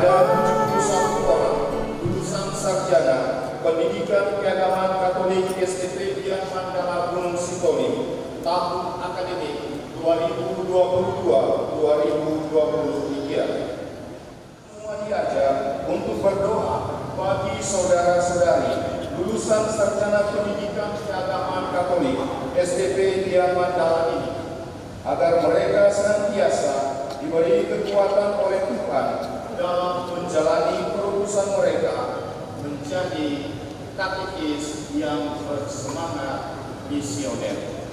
ada 71 orang lulusan sarjana pendidikan keagamaan Katolik STP Dian Mandala Gunung Sitoli tahun akademik 2022-2023. Semua diajak untuk berdoa bagi saudara-saudari lulusan sarjana pendidikan keagamaan Katolik STP Dian Mandala ini, agar mereka senantiasa diberi kekuatan oleh Tuhan dalam menjalani perutusan mereka menjadi katekis yang bersemangat misioner.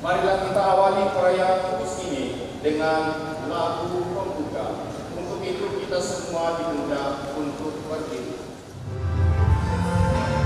Marilah kita awali perayaan kudus ini dengan lagu pembuka. Untuk itu kita semua diundang untuk berdiri. Amen.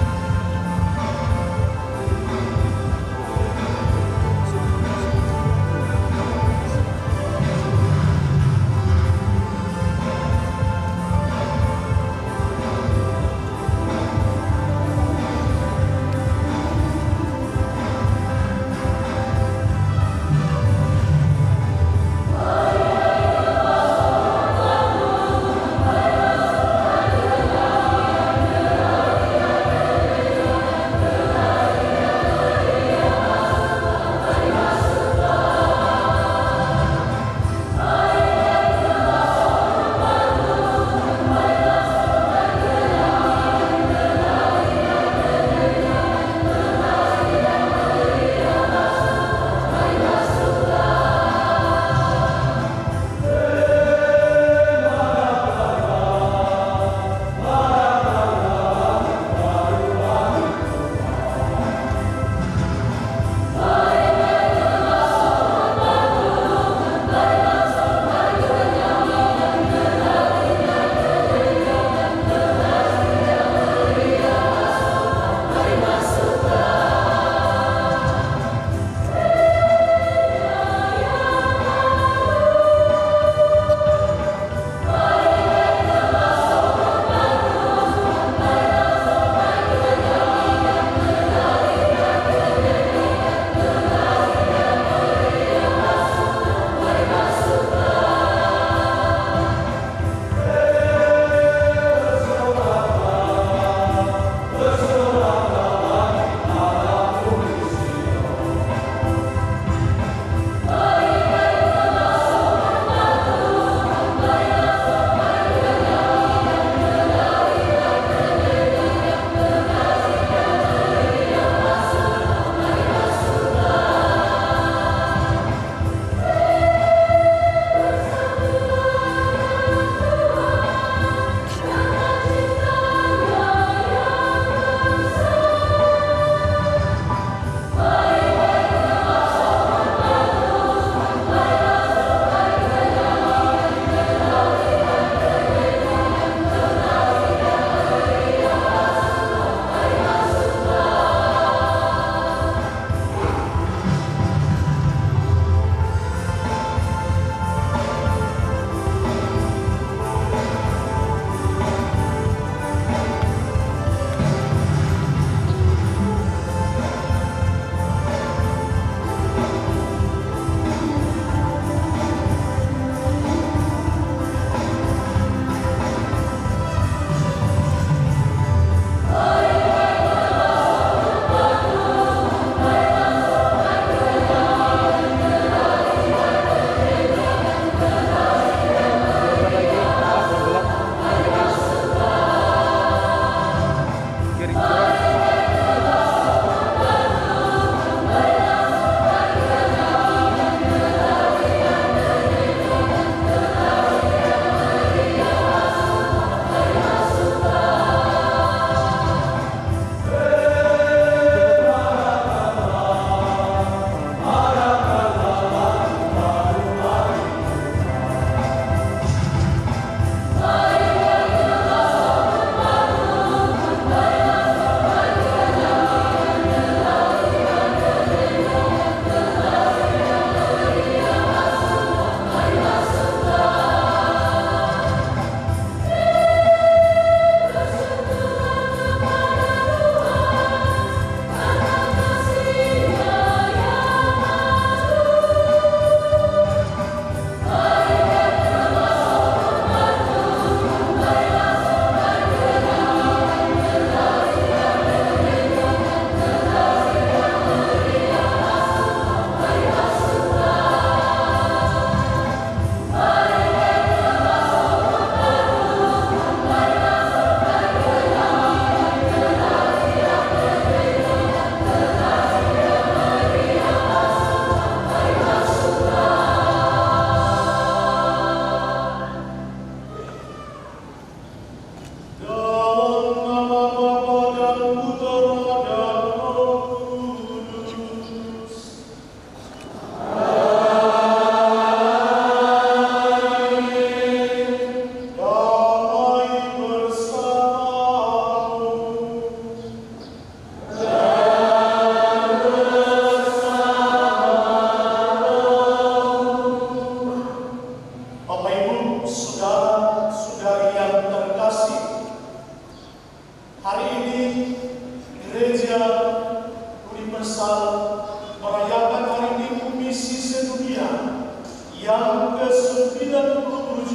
yang ke-97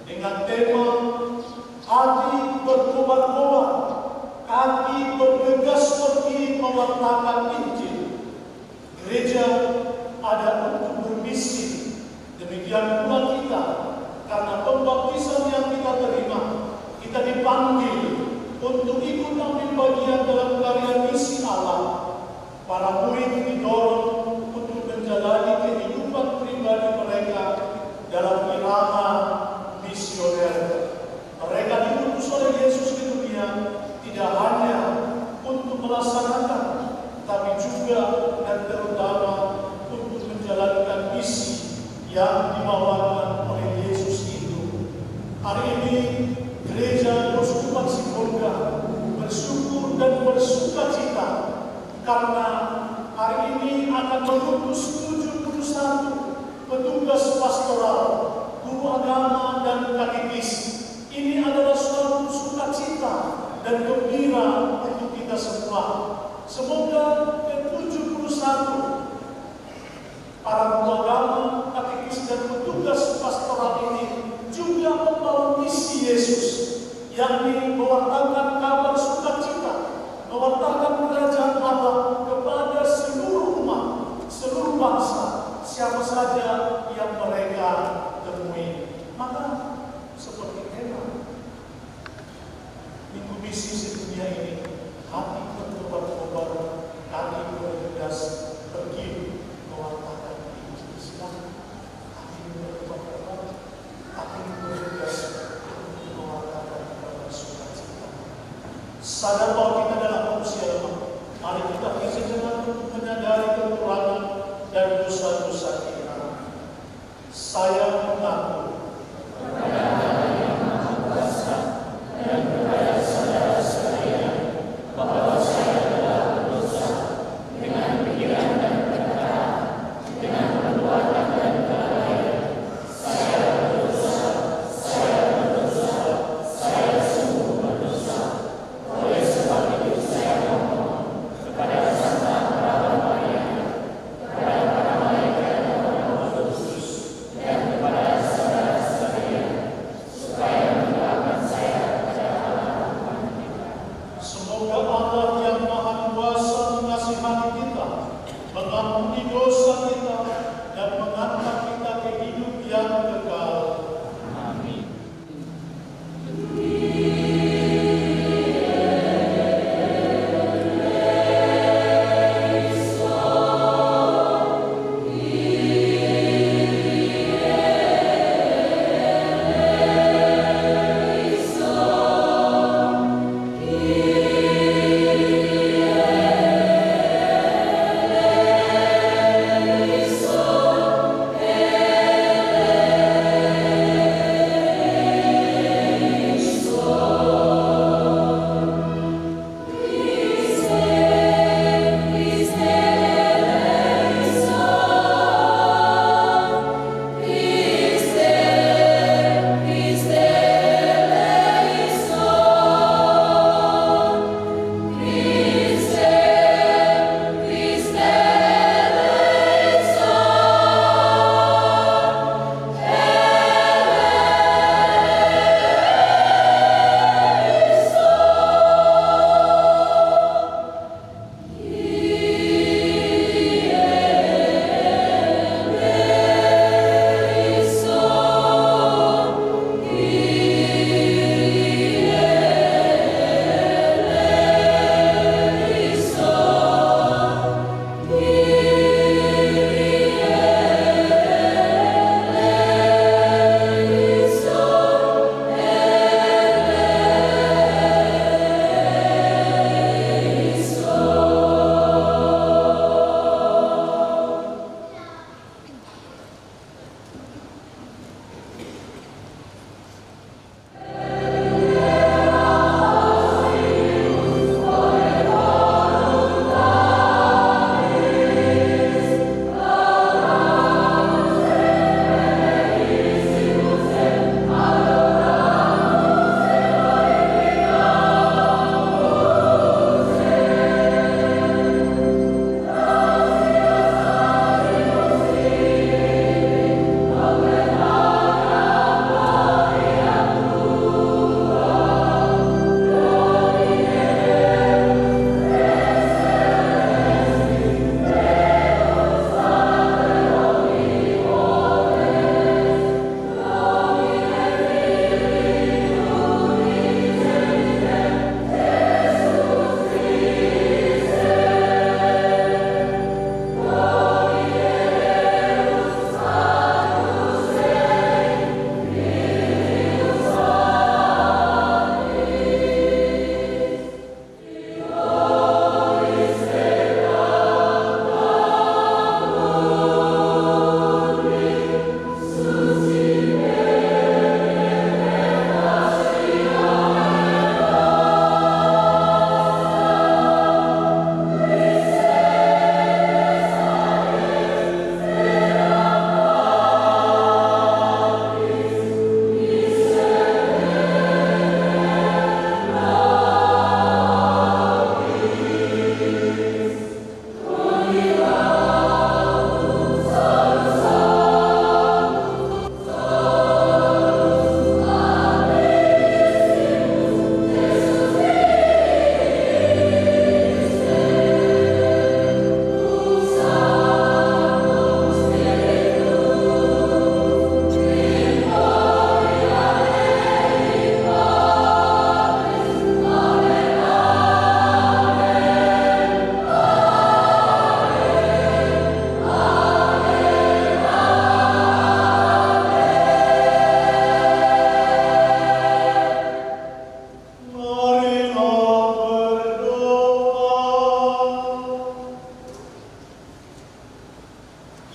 dengan tema Hati berkobar-kobar, kaki bergegas pergi mewartakan Injil. Gereja ada untuk bermisi. Demikian pula kita, karena pembaptisan yang kita terima, kita dipanggil untuk ikut ambil bagian dalam karya misi Allah. Para murid didorong untuk menjalani kehidupan pribadi mereka dalam irama misioner. Mereka diutus oleh Yesus ke dunia tidak hanya untuk melaksanakan, tapi juga dan terutama untuk menjalankan misi yang dibawakan oleh Yesus itu. Hari ini gereja Uskupan Sibolga bersyukur dan bersuka cita karena hari ini akan mengutus 71 petugas pastoral, guru agama dan katekis. Ini adalah suatu sukacita dan gembira untuk kita semua. Semoga ke-71 para guru agama, katekis dan petugas pastoral ini juga membawa misi Yesus, yakni mewartakan kabar sukacita, mewartakan kerajaan Allah kepada seluruh umat, seluruh bangsa, siapa saja yang mereka temui. Maka seperti tema minggu misi sedunia ini, hati berkobar-kobar, kaki bergegas pergi mewartakan Injil. Silakan hati berkobar-kobar, kaki bergegas mewartakan kabar sukacita. Sadar bahwa kita adalah manusia lemah. Mari kita sejenak untuk menyadari kekurangan dan dosa-dosa kita. Saya mengaku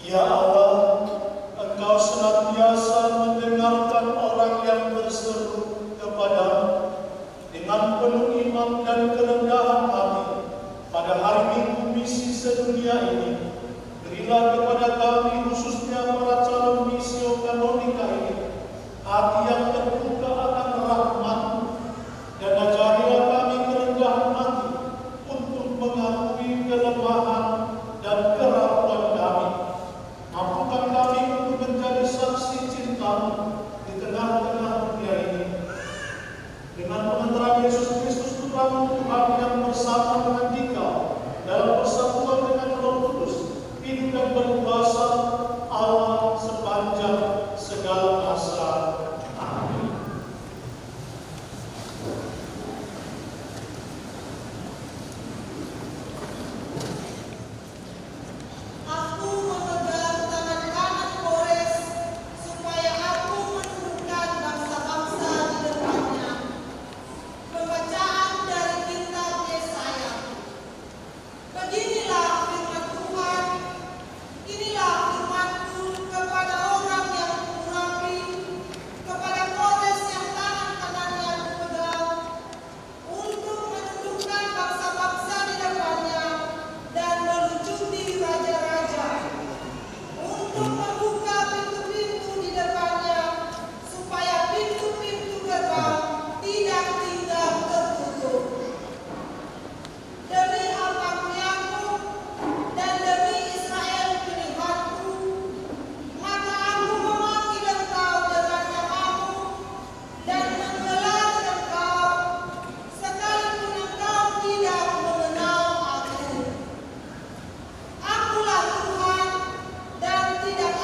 Ya Allah, Engkau senantiasa mendengarkan orang yang berseru kepadamu dengan penuh iman dan kerendahan hati. Pada hari Minggu misi sedunia ini, berilah kepada kami, khususnya para calon misio kanonika ini, hati yang terbuka akan rahmat-Mu, dan ajarilah kami kerendahan hati untuk mengakui kelemahan dan kerapuan kami. Mampukan kami untuk menjadi saksi cinta-Mu di tengah-tengah dunia ini. Dengan pengantaran Yesus Kristus Putra-Mu Tuhan yang bersama dengan Dikau dalam persatuan dengan Roh Kudus, hidup dan berkuasa Allah sepanjang segala masa. Amin. Aku memegang tangan kanan Kores supaya aku menundukkan bangsa-bangsa di depannya. Pembacaan dari kitab Yesaya. Beginilah firman Tuhan, inilah firman-Ku kepada orang yang mengurapi, kepada Kores yang tangan kanannya kupegang, untuk menundukkan bangsa-bangsa di depannya dan melucuti raja-raja, untuk membuka pintu-pintu di depannya, supaya pintu-pintu gerbang tidak tinggal tertutup. Demi hamba-Ku Yakub dan demi Israel pilihan-Ku, maka Aku memanggil engkau dengan namamu dan menggelar engkau, sekalipun engkau tidak mengenal Aku. Akulah Tuhan dan tidak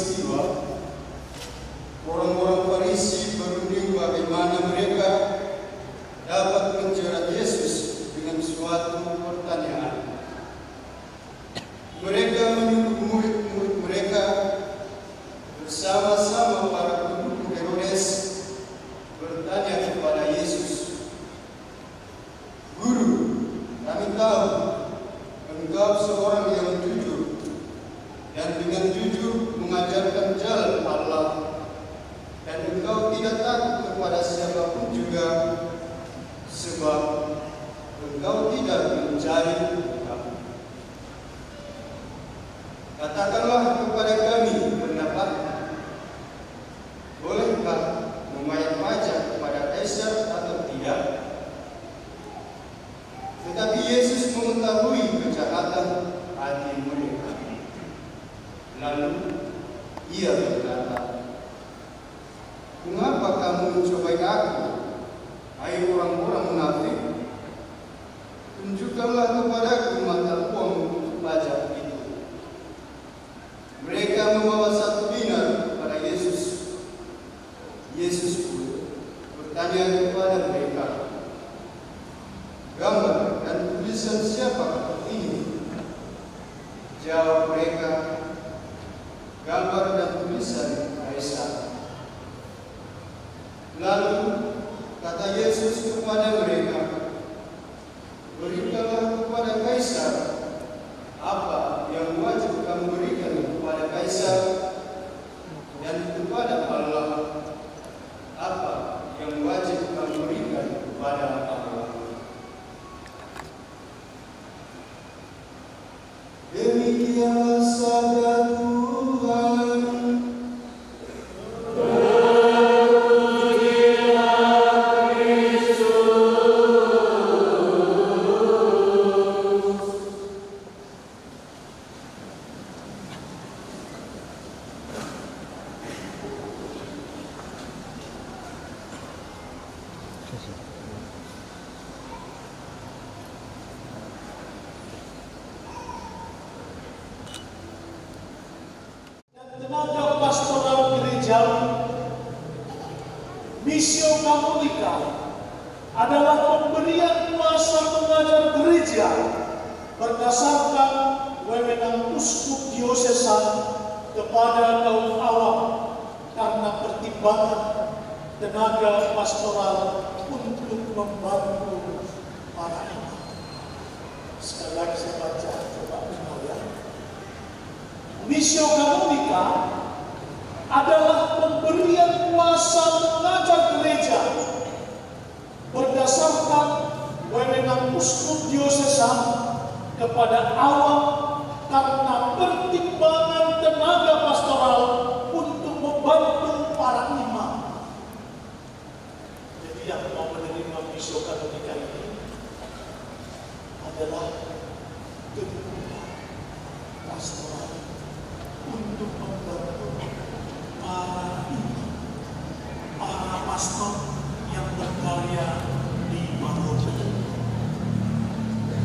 peristiwa, orang-orang Farisi berunding bagaimana mereka dapat menjerat Yesus dengan suatu pertanyaan. Mereka menyuruh murid-murid mereka bersama-sama para pendukung Herodes bertanya kepada Yesus, "Guru, kami tahu Engkau seorang yang jujur dan dengan jujur mengajarkan jalan Allah, dan Engkau tidak takut kepada siapapun juga, sebab Engkau tidak mencari kami. Katakanlah kepada kami pendapatmu, bolehkah membayar pajak kepada Kaisar atau tidak?" Tetapi Yesus mengetahui kejahatan hati mereka. Lalu Ia berkata, "Mengapa kamu mencobai aku, hai orang-orang munafik? Tunjukkanlah kepadaku mata uang untuk pajak itu." Mereka membawa 1 dinar kepada Yesus. Yesus pun bertanya kepada mereka, "Gambar dan tulisan siapa ini?" Jawab mereka, "Gambar dan tulisan Kaisar." Lalu kata Yesus kepada mereka, "Berikanlah kepada Kaisar apa yang wajib kamu berikan kepada Kaisar, dan kepada Allah apa yang wajib kamu berikan kepada Allah." Demikianlah sabda Tuhan. Tenaga pastoral gerejawi, Missio Catholica adalah pemberian kuasa mengajar gereja berdasarkan wewenang uskup diosesan kepada kaum awam karena pertimbangan tenaga pastoral untuk membantu para imam. Sekali lagi saya baca, coba dengar ya. Missio Catholica adalah pemberian kuasa mengajar gereja berdasarkan wewenang uskup diosesan kepada awam karena pertimbangan tenaga pastoral untuk membantu para imam. Jadi yang mau menerima Missio Catholica ini adalah kebutuhan pastoral untuk membantu para imam, para pastor yang berkarya di Maroke.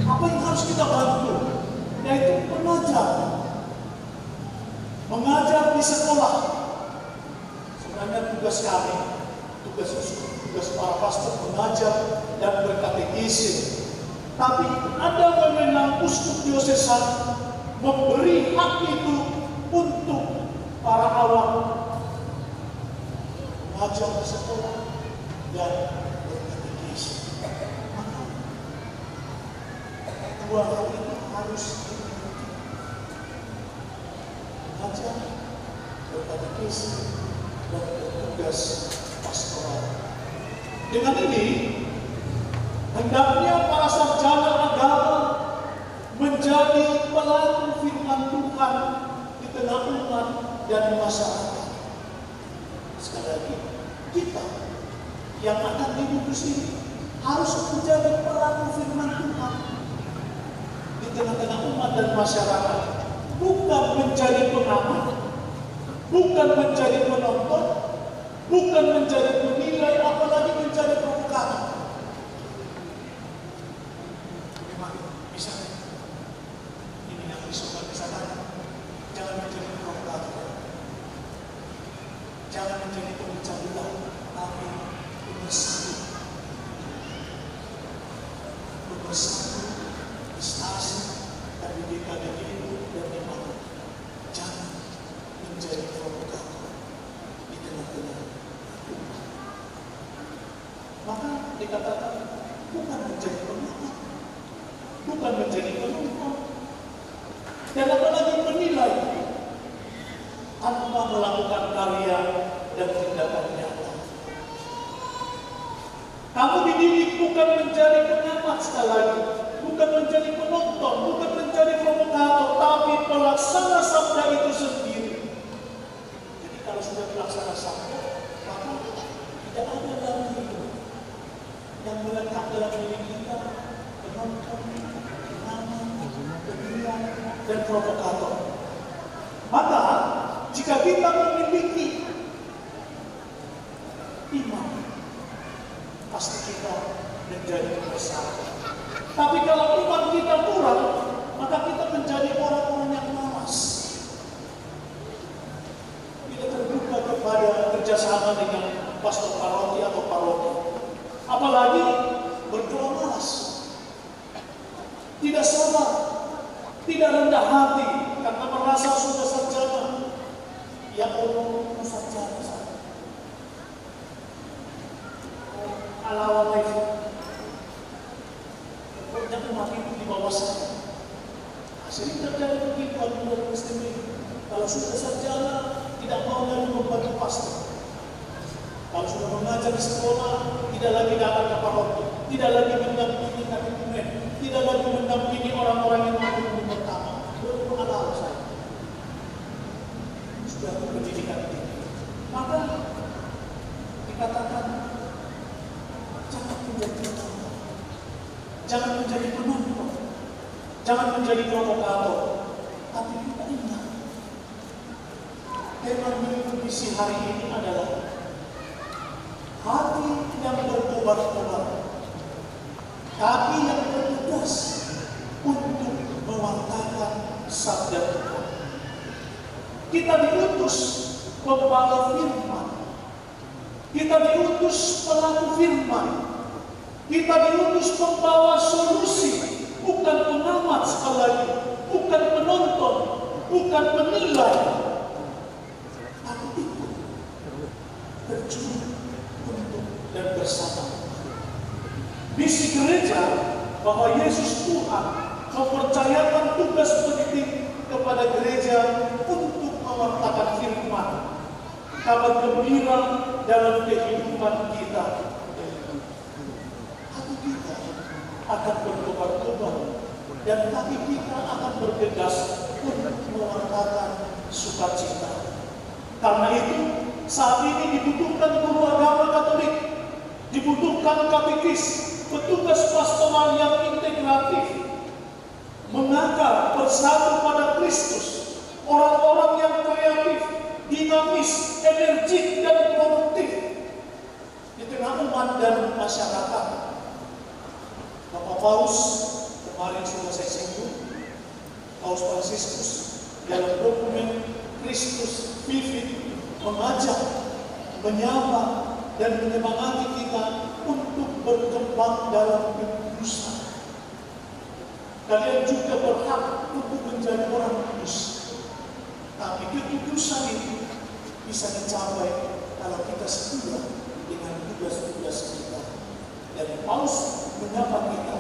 Apa yang harus kita bantu? Yaitu mengajar di sekolah. Sebenarnya tugas kami, tugas para pastor mengajar dan berkatekisme. Tapi ada wewenang uskup diosesan memberi hak itu untuk para awam mengajar di sekolah dan berkatekisme. Maka dua hal ini harus dimiliki: mengajar, berkatekisme, dan bertugas pastoral. Dengan ini, hendaknya para sarjana agama menjadi pelaku firman Tuhan di tengah umat dan masyarakat. Sekali lagi, kita yang akan hidup di sini harus menjadi pelaku firman Tuhan di tengah-tengah umat dan masyarakat, bukan menjadi pengamat, bukan menjadi penonton, bukan menjadi penilai, apalagi menjadi provokator. Memang bisa ini yang disukai kesadaran, jangan menjadi provokator. dikatakan bukan menjadi pengamat, bukan menjadi penonton, dan apalagi menilai tanpa melakukan karya dan tindakan nyata. Kamu dididik bukan menjadi pengamat sekali lagi, bukan menjadi penonton, bukan menjadi provokator, tapi pelaksana sabda itu sendiri. Jadi kalau sudah pelaksana sabda, maka tidak ada lagi yang melekat dalam diri kita penonton, pengamat, penilai, dan provokator. Maka jika kita memiliki iman, pasti kita menjadi besar. Tapi kalau iman kita kurang, maka kita menjadi orang-orang yang malas. Kita terbuka kepada kerjasama dengan pastor paroki atau paroki. Apalagi berdoa malas, tidak sabar, tidak rendah hati karena merasa sudah sarjana. Ya Allah, sarjana saya. Alawan lagi. Pokoknya umat itu di bawah saya. Sering terjadi begitu dalam Kristen ini. Kalau sudah sarjana, tidak mau lagi membantu pastor. Kalau sudah mengajar di sekolah, tidak lagi datang ke paroki, tidak lagi mendampingi katekumen, tidak lagi mendampingi orang-orang yang mau pertama. Itu alasan saya. Sudah berpendidikan tinggi. Maka dikatakan jangan menjadi penonton, jangan menjadi penonton, jangan menjadi provokator, tapi kita ingat tema misi hari ini adalah hati yang berkobar-kobar, kaki yang bertugas untuk mewartakan sabda Tuhan. Kita diutus membawa firman, kita diutus pelaku firman, kita diutus membawa solusi, bukan pengamat sekali lagi, bukan penonton, bukan penilai, tapi ikut berjuang untuk dan bersama. Misi gereja bahwa Yesus Tuhan mempercayakan tugas penting kepada gereja untuk mewartakan firman, kabar gembira dalam kehidupan kita. Hati kita akan berkobar-kobar dan kaki kita akan bergegas untuk mewartakan sukacita. Karena itu saat ini dibutuhkan guru agama Katolik, dibutuhkan katekis, petugas pastoral yang integratif, mengakar bersatu pada Kristus, orang-orang yang kreatif, dinamis, energik, dan produktif di tengah umat dan masyarakat. Bapak Paus kemarin sudah saya singgung, Paus Fransiskus dalam dokumen Kristus Vivit mengajak, menyapa, dan menyemangati kita untuk berkembang dalam kekudusan. Kalian juga berhak untuk menjadi orang kudus. Tapi kekudusan itu bisa dicapai kalau kita setia dengan tugas-tugas kita. Dan Paus menyapa kita,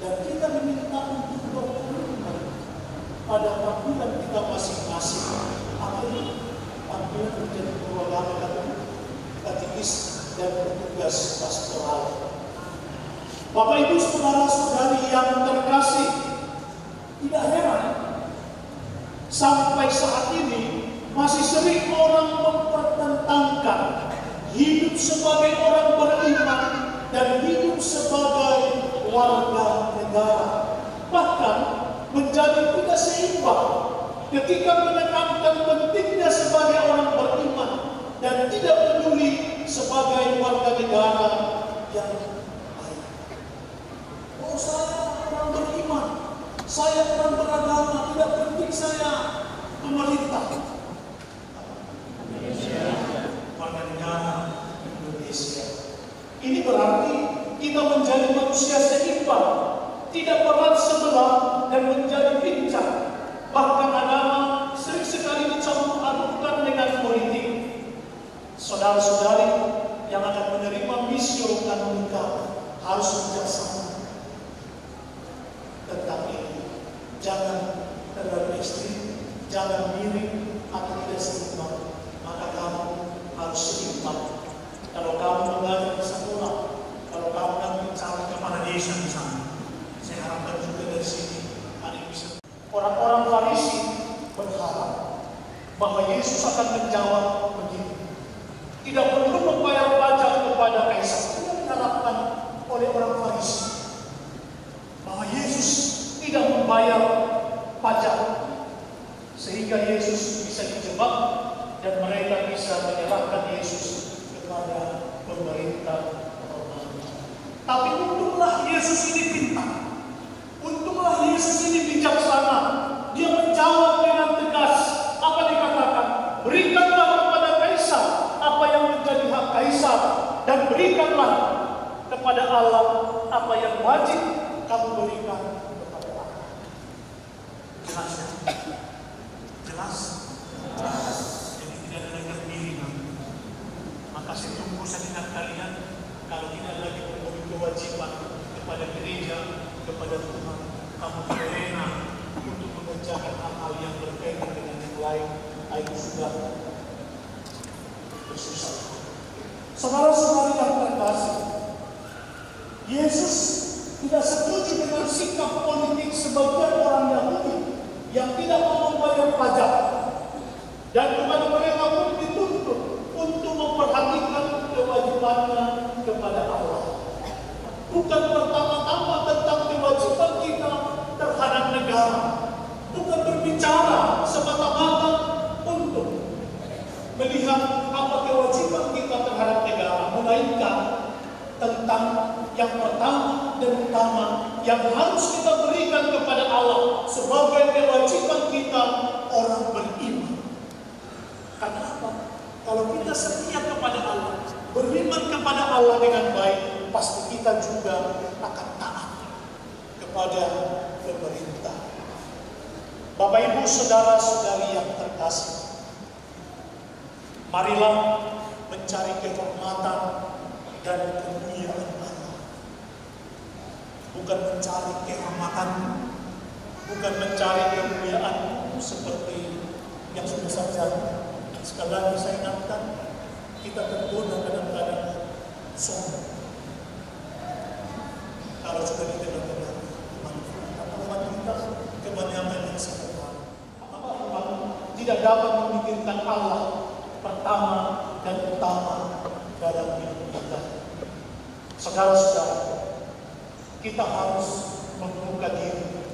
dan kita diminta untuk berkomitmen pada panggilan kita masing-masing. Akhirnya panggilan menjadi guru agama Katolik, katekis, dan petugas pastoral. Bapak Ibu saudara-saudari yang terkasih, tidak heran sampai saat ini masih sering orang mempertentangkan hidup sebagai orang beriman dan hidup sebagai warga negara. Bahkan menjadi tidak seimbang ketika menekankan pentingnya sebagai orang beriman dan tidak peduli sebagai warga negara yang baik. Oh, saya orang beriman, saya orang beragama, tidak penting saya pemerintah. Warga negara Indonesia. Ini berarti kita menjadi manusia seimbang, tidak berat sebelah dan menjadi pincang. Bahkan agama sering sekali dicampur adukkan dengan politik. Saudara-saudari yang akan menerima misi kanungan, harus bijaksana tentang ini. Jangan terlalu ekstrim, jangan miring atau tidak seimbang. Maka kamu harus seimbang. Kalau kamu mengajar di sekolah, kalau kamu nanti mencari kemana desa di sana, saya harapkan juga dari sini ada yang bisa. Orang-orang Farisi berharap bahwa Yesus akan menjawab begini, tidak perlu membayar pajak kepada Kaisar. Tidak diharapkan oleh orang Farisi bahwa Yesus tidak membayar pajak, sehingga Yesus bisa dijebak dan mereka bisa menyerahkan Yesus kepada pemerintah Romawi. Tapi untunglah Yesus ini pintar, untunglah Yesus ini bijaksana. Dia menjawab dengan tegas. Apa dikatakan? Berikanlah kepada Kaisar apa yang menjadi hak Kaisar, dan berikanlah kepada Allah apa yang wajib kamu berikan kepada Allah. Jelas ya? Jelas? Jadi tidak ada lagi kemiringan. Maka saya tunggu sejenak kalian, kalau tidak lagi memenuhi kewajiban kepada gereja, kepada Tuhan, kamu berlena untuk mengerjakan hal-hal yang berkaitan dengan yang lain, itu sudah bersusah. Saudara-saudara yang terkasih, Yesus tidak setuju dengan sikap politik sebagian orang Yahudi yang tidak mau membayar pajak, dan kepada mereka pun dituntut untuk memperhatikan kewajibannya kepada Allah. Bukan pertama-tama tentang kewajiban kita terhadap negara, bukan berbicara semata-mata untuk melihat apa kewajiban kita terhadap negara, melainkan tentang yang pertama dan utama yang harus kita berikan kepada Allah sebagai kewajiban kita orang beriman. Karena apa? Kalau kita setia kepada Allah, beriman kepada Allah dengan baik, pasti kita juga akan taat kepada pemerintah. Bapak Ibu saudara-saudari yang terkasih, marilah mencari kehormatan dan kemuliaan Allah. Bukan mencari kehormatan, bukan mencari kemuliaan seperti yang sudah saja. Sekali lagi saya ingatkan, kita tergoda kadang-kadang sombong. Kalau sudah di tengah-tengah manfaat kita kebanyakan yang sederhana. Apa tidak dapat memikirkan Allah pertama dan utama dalam hidup kita. Saudara-saudara, kita harus membuka diri,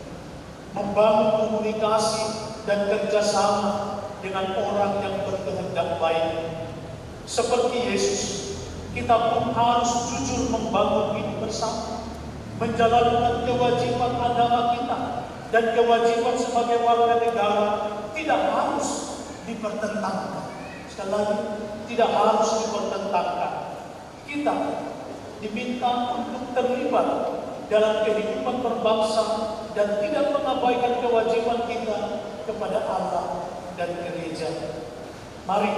membangun komunikasi dan kerjasama dengan orang yang berkehendak baik. Seperti Yesus, kita pun harus jujur membangun hidup bersama, menjalankan kewajiban agama kita dan kewajiban sebagai warga negara tidak harus dipertentangkan. Sekali lagi, tidak harus dipertentangkan. Kita diminta untuk terlibat dalam kehidupan berbangsa dan tidak mengabaikan kewajiban kita kepada Allah dan gereja. Mari,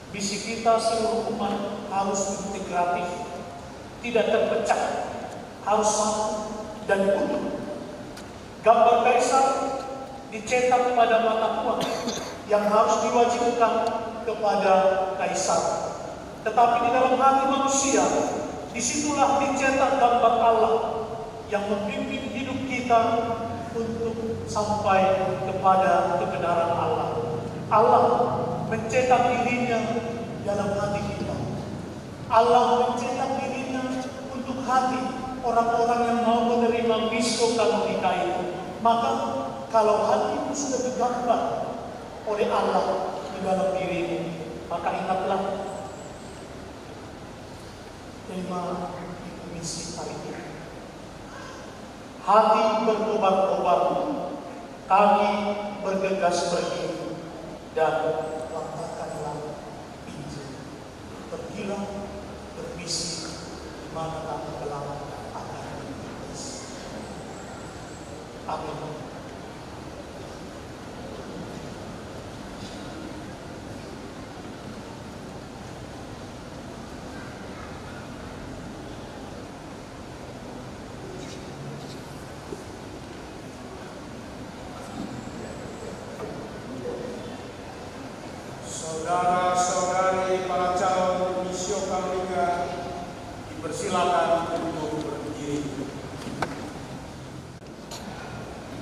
misi kita seluruh umat harus integratif, tidak terpecah, harus satu dan utuh. Gambar Kaisar dicetak pada mata uang yang harus diwajibkan kepada Kaisar. Tetapi di dalam hati manusia, disitulah dicetak gambar Allah yang memimpin hidup kita untuk sampai kepada kebenaran Allah. Allah mencetak dirinya dalam hati kita. Allah mencetak dirinya untuk hati orang-orang yang mau menerima misko kanonika itu. Maka kalau hati itu sudah digambar oleh Allah di dalam dirimu, maka ingatlah, terima misi hari ini. Hati berkobar-kobar, kaki bergegas pergi, dan langkahkanlah Injil. Pergilah bermisi di mana kamu kelak akan bertugas. Amin. Katolika dipersilakan untuk berdiri.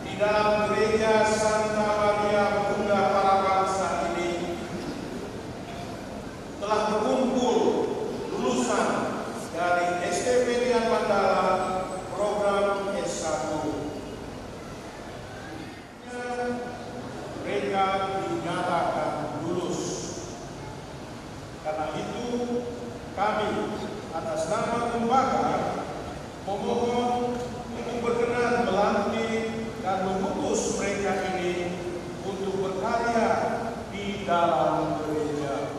Di dalam gereja Santa Maria Bunda Para Bangsa ini telah berkumpul lulusan dari STP Dian Mandala program S1. Mereka dinyatakan lulus. Karena itu kami atas nama lembaga memohon untuk berkenan melantik dan mengutus mereka ini untuk berkarya di dalam gereja.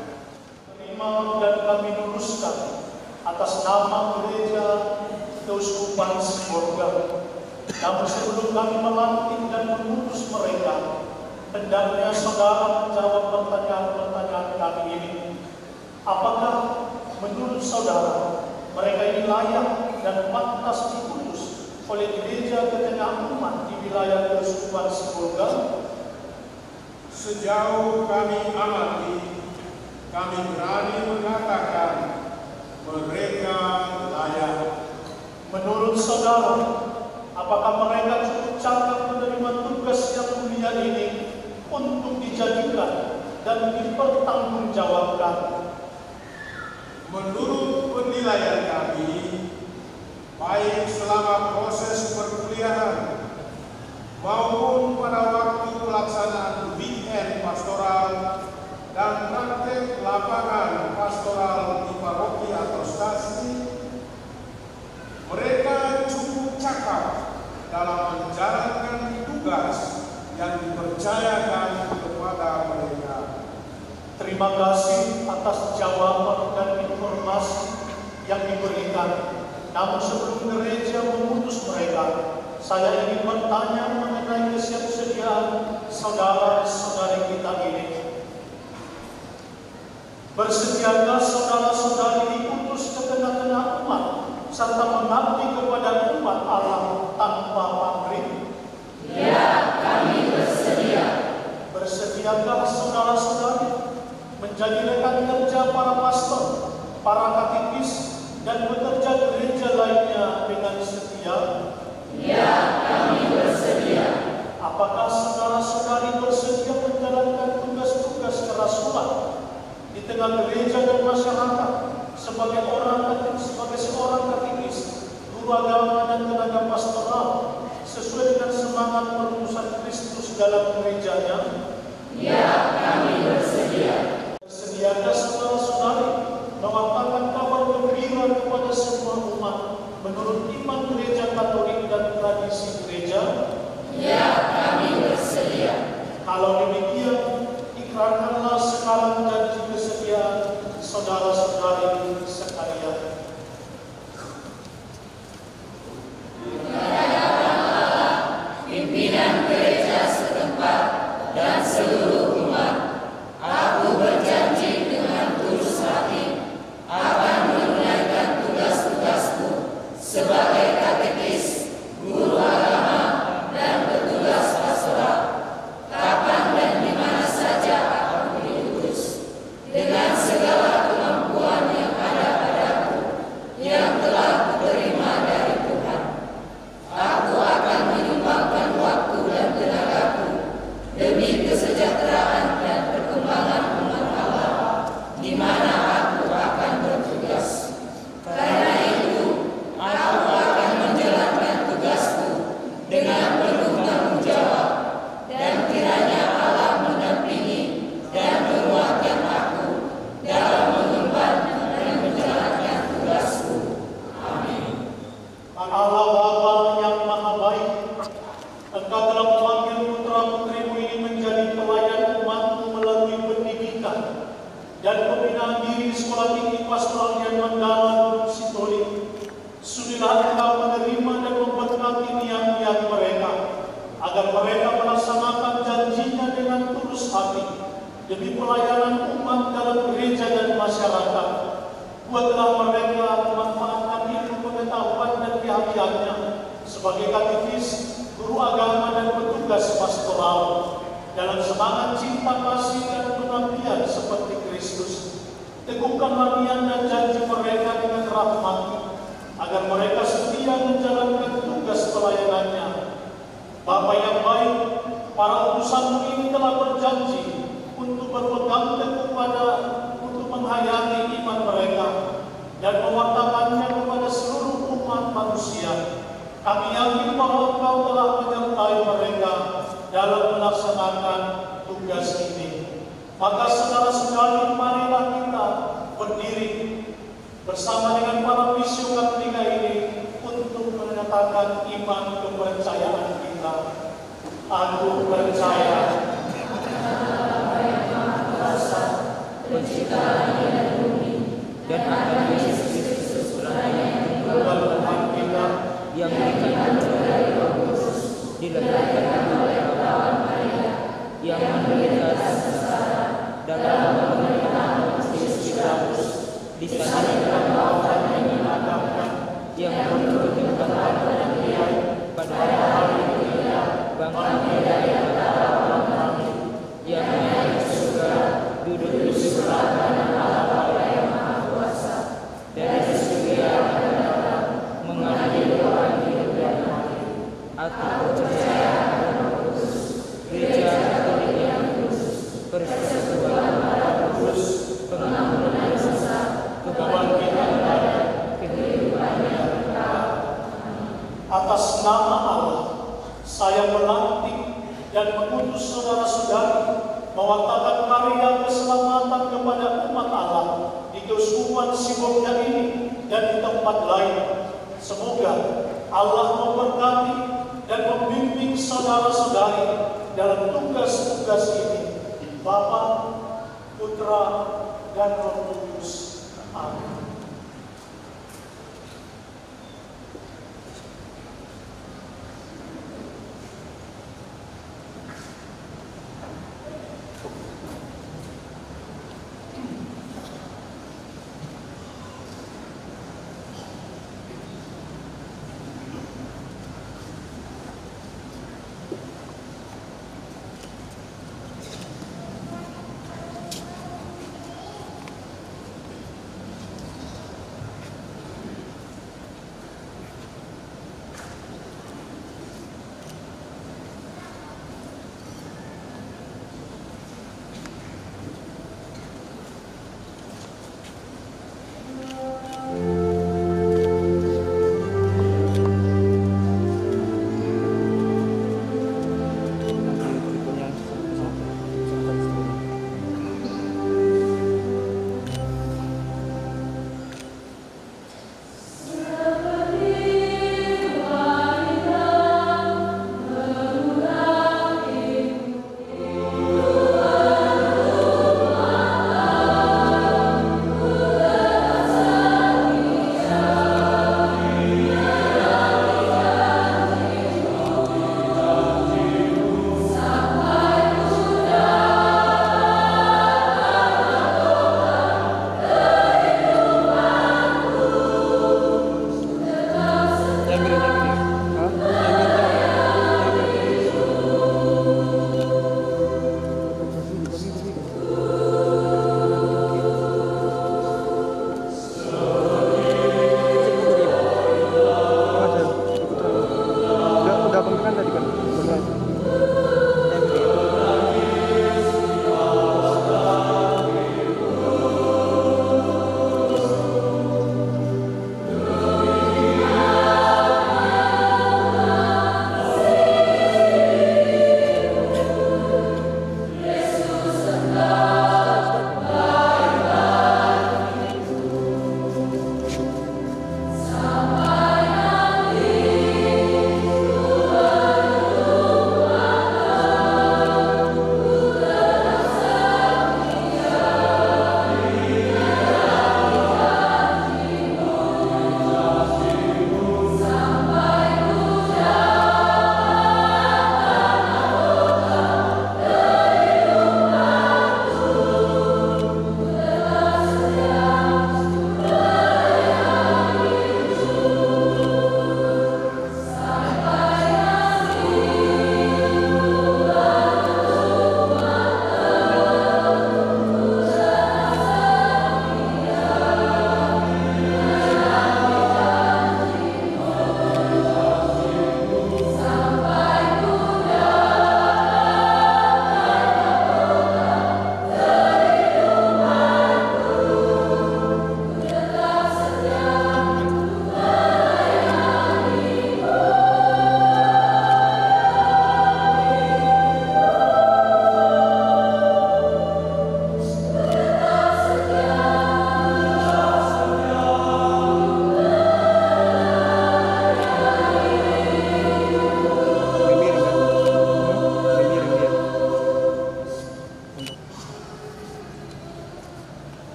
Terima dan kami luluskan atas nama gereja Keuskupan Sibolga. Namun sebelum kami melantik dan mengutus mereka, hendaknya saudara menjawab pertanyaan-pertanyaan kami ini. Apakah menurut saudara mereka ini layak dan pantas diutus oleh gereja ke tengah umat di wilayah Keuskupan Sibolga? Sejauh kami amati, kami berani mengatakan mereka layak. Menurut saudara, apakah mereka cukup cakap menerima tugas yang mulia ini untuk dijadikan dan dipertanggungjawabkan? Menurut penilaian kami, baik selama proses perkuliahan maupun pada waktu pelaksanaan weekend pastoral dan praktek lapangan pastoral di paroki atau stasi, mereka cukup cakap dalam menjalankan tugas yang dipercayakan kepada mereka. Terima kasih atas jawaban dan informasi yang diberikan. Namun sebelum gereja memutus mereka, saya ingin bertanya mengenai kesiapsediaan saudara-saudari kita ini. Bersediakah saudara-saudari diutus ke tengah-tengah umat serta mengabdi kepada umat Allah tanpa pamrih? Ya, kami bersedia. Bersediakah saudara-saudari menjadi rekan kerja para pastor, para katekis, dan pekerja gereja lainnya dengan setia? Ya, kami bersedia. Apakah saudara-saudari bersedia menjalankan tugas-tugas kerasulan di tengah gereja dan masyarakat sebagai seorang katekis, guru agama dan tenaga pastoral sesuai dengan semangat perutusan Kristus dalam gerejanya? Ya, kami bersedia. Bersediakah saudara-saudari mewartakan kabar gembira kepada semua umat menurut iman gereja Katolik dan tradisi gereja? Ya, kami bersedia. Kalau demikian, ikrarkanlah sekarang janji kesediaan saudara-saudari sekalian. Pimpinan gereja setempat dan seluruh umat, aku berjanji dengan tulus hati akan menunaikan tugas-tugasku sebagai katekis, guru agama, dan petugas pastoral, kapan dan di mana saja aku diutus, dengan segala kemampuan yang ada padaku, yang telah kuterima dari Tuhan. Aku akan menyumbangkan waktu dan tenagaku demi kesejahteraan dan perkembangan umat Allah di mana aku akan bertugas. Karena itu, aku akan menjalankan tugasku dengan penuh tanggung jawab, dan kiranya Allah mendampingi dan menguatkan aku dalam mengemban dan menjalankan tugasku. Amin. Allah Bapa yang Maha Baik, Engkau telah memanggil putra-putrimu ini menjadi pelayan umatmu melalui pendidikan dan pembinaan diri Sekolah Tinggi Pastoral Dian Mandala Gunung Sitoli. Sudilah Engkau menerima dan memberkati niat-niat mereka, agar mereka melaksanakan janjinya dengan tulus hati demi pelayanan umat dalam gereja dan masyarakat. Buatlah mereka memanfaatkan ilmu pengetahuan dan keahliannya sebagai katekis, guru agama, dan petugas pastoral dalam semangat cinta kasih dan pengabdian seperti Kristus. Teguhkanlah niat dan janji mereka dengan rahmat, agar mereka setia menjalankan tugas pelayanannya. Bapa yang baik, para utusan ini telah berjanji untuk berpegang teguh untuk menghayati iman mereka dan mewartakannya kepada seluruh umat manusia. Kami yakin bahwa Engkau telah menyertai mereka dalam melaksanakan tugas ini. Maka saudara-saudari, marilah kita berdiri bersama dengan para bisu Katolika ini untuk menyatakan iman kepercayaan kita. Aku percaya Pencipta langit dan bumi, dan akan Yesus Kristus Putranya Tuhan kita yang dikandung dari Roh Kudus, dilahirkan oleh Hawa Maria, yang menderita dan sengsara dalam pemerintahan Pontius Pilatus, disalibkan dan dimakamkan, yang berkehidupan pada Dia pada hari ketiga, bangkit dari antara orang mati, yang naik ke surga, duduk di sebelah kanan Allah yang Maha Kuasa, dari surga akan datang mengadili orang hidup dan mati. Aku percaya pada Roh Kudus, Gereja Katolik yang kudus, persekutuan darah kudus, pengampunan dosa, kebangkitan badan, kehidupan yang kekal. Atas nama Allah, saya melantik dan mengutus saudara-saudari mewartakan karya keselamatan kepada umat Allah di Keuskupan Sibolga ini dan di tempat lain. Semoga Allah memberkati dan membimbing saudara-saudari dalam tugas-tugas ini. Bapa, Putra, dan Roh Kudus. Amin.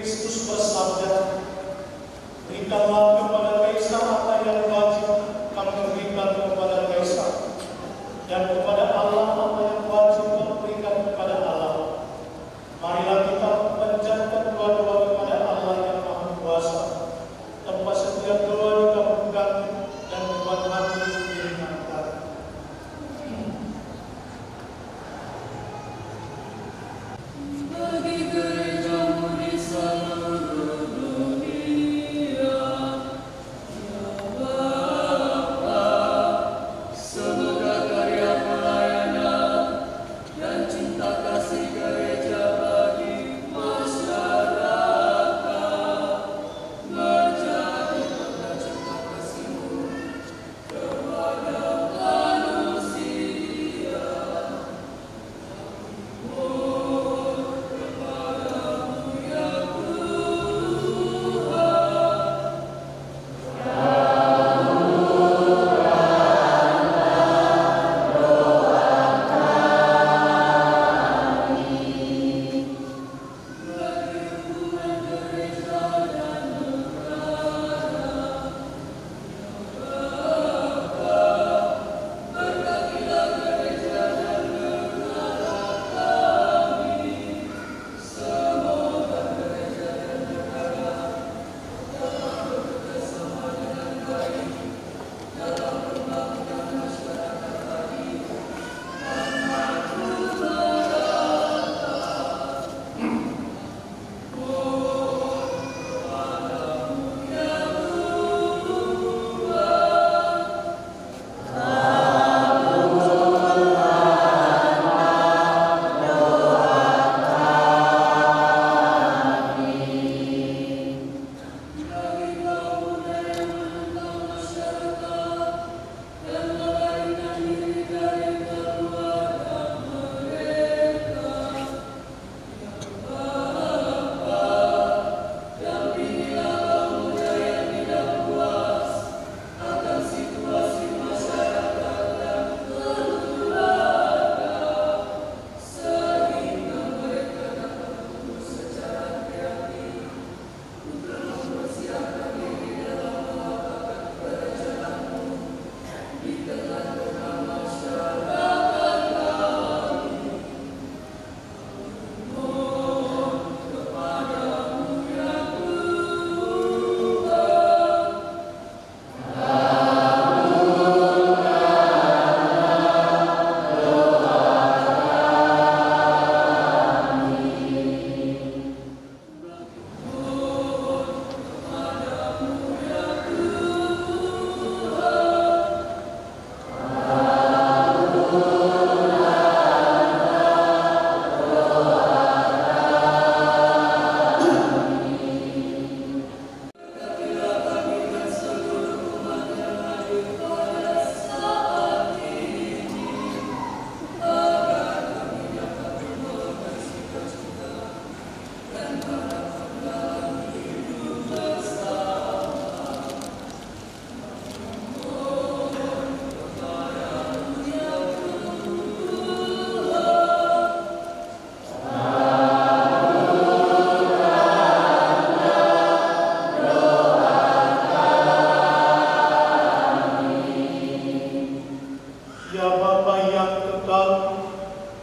Kristus bersabda, berikanlah kepada Kaisar apa yang wajib kamu berikan kepada Kaisar, dan kepada Allah apa yang wajib kamu berikan kepada Allah. Marilah kita panjatkan doa-doa kepada Allah yang Maha Kuasa, tanpa setiap doa dikabulkan dan membuat hati diringankan. Bagi gerejamu di seluruh dunia, ya Bapa, semoga karya pelayanan dan cinta kasih gereja bagi masyarakat menjadi tanda cinta kasih-Mu kepada manusia.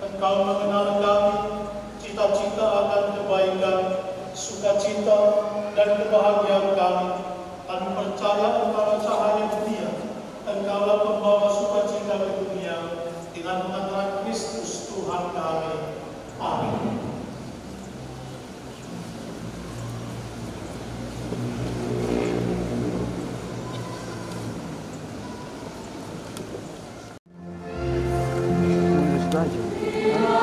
Engkau mengenal kami, cita-cita akan kebaikan, sukacita sukacita dan kebahagiaan kami. Kami percaya Engkaulah cahaya dunia, Engkaulah pembawa sukacita ke dunia, dengan pengangkatan Kristus Tuhan kami. Amin. Terima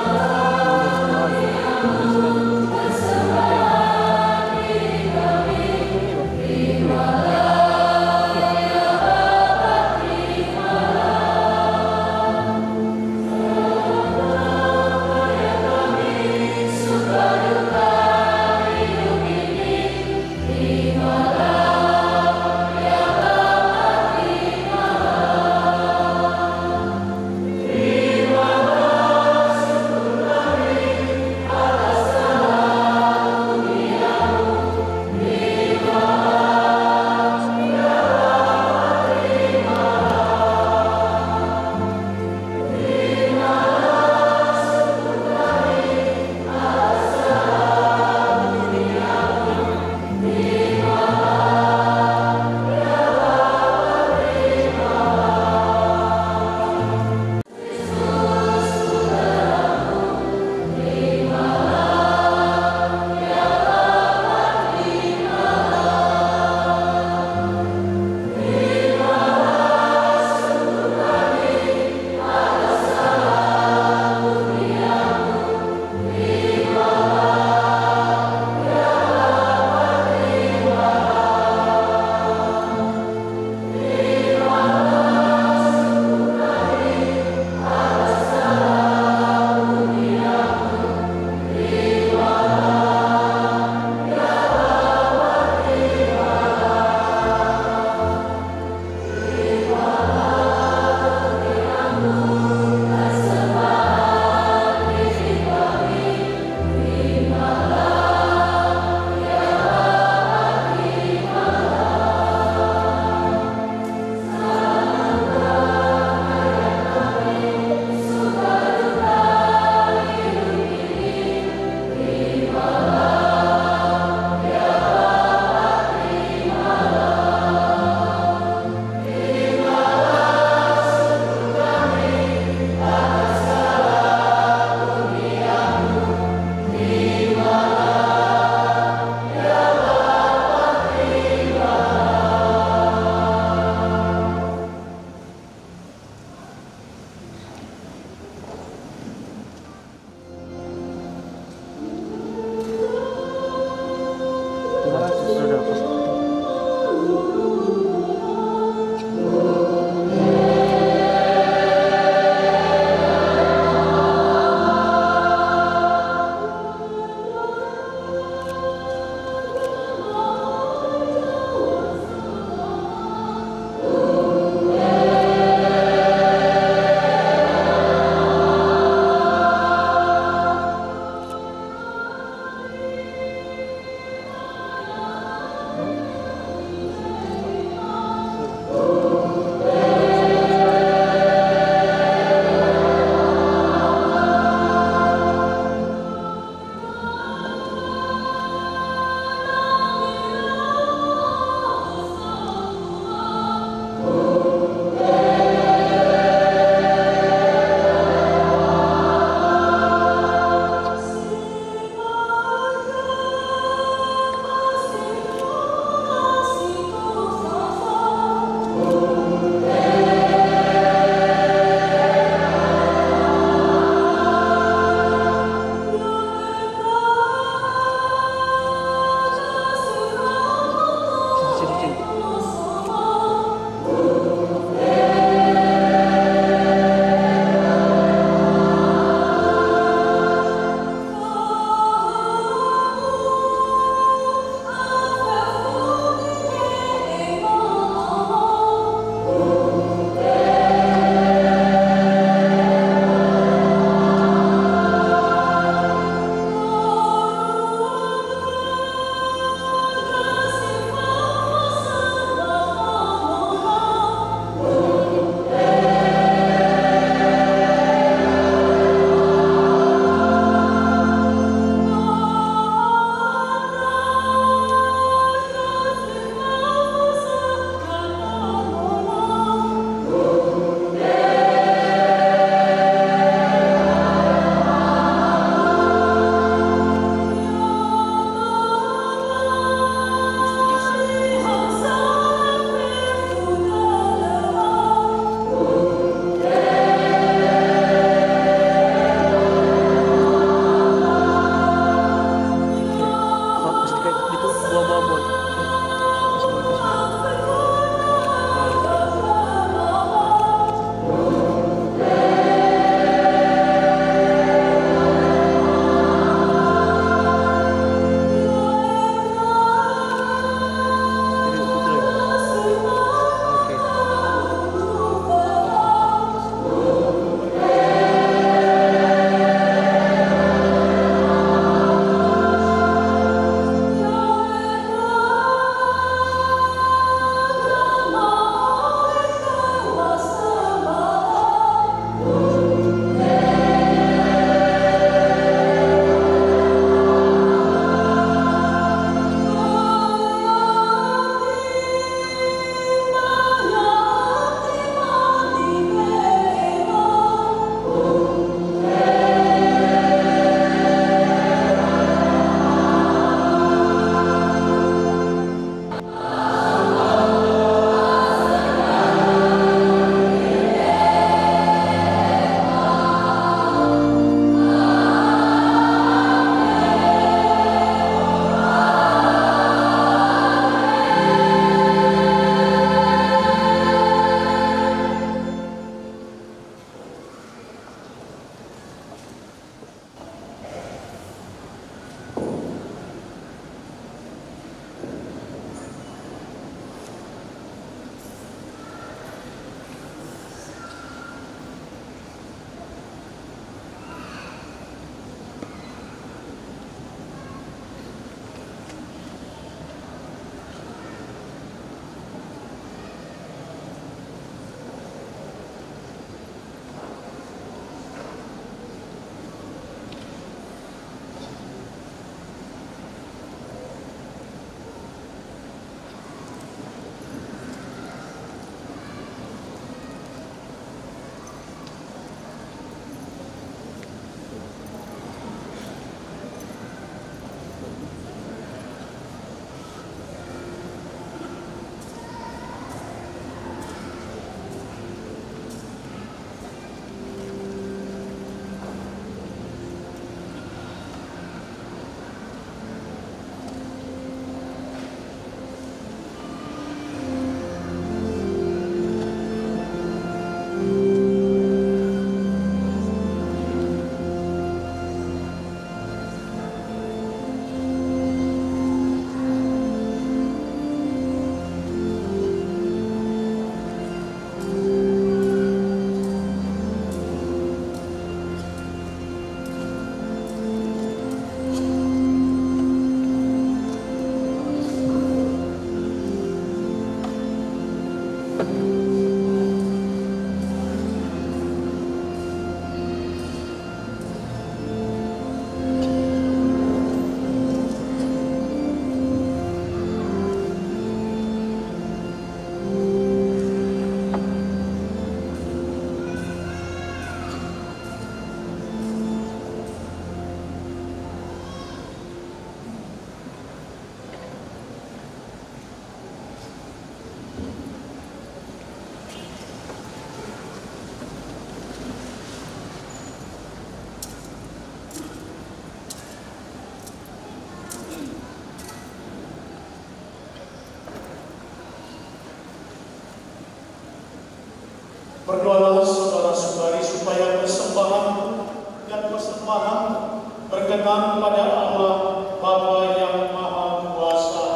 berkenan pada Allah Bapa yang Maha Kuasa.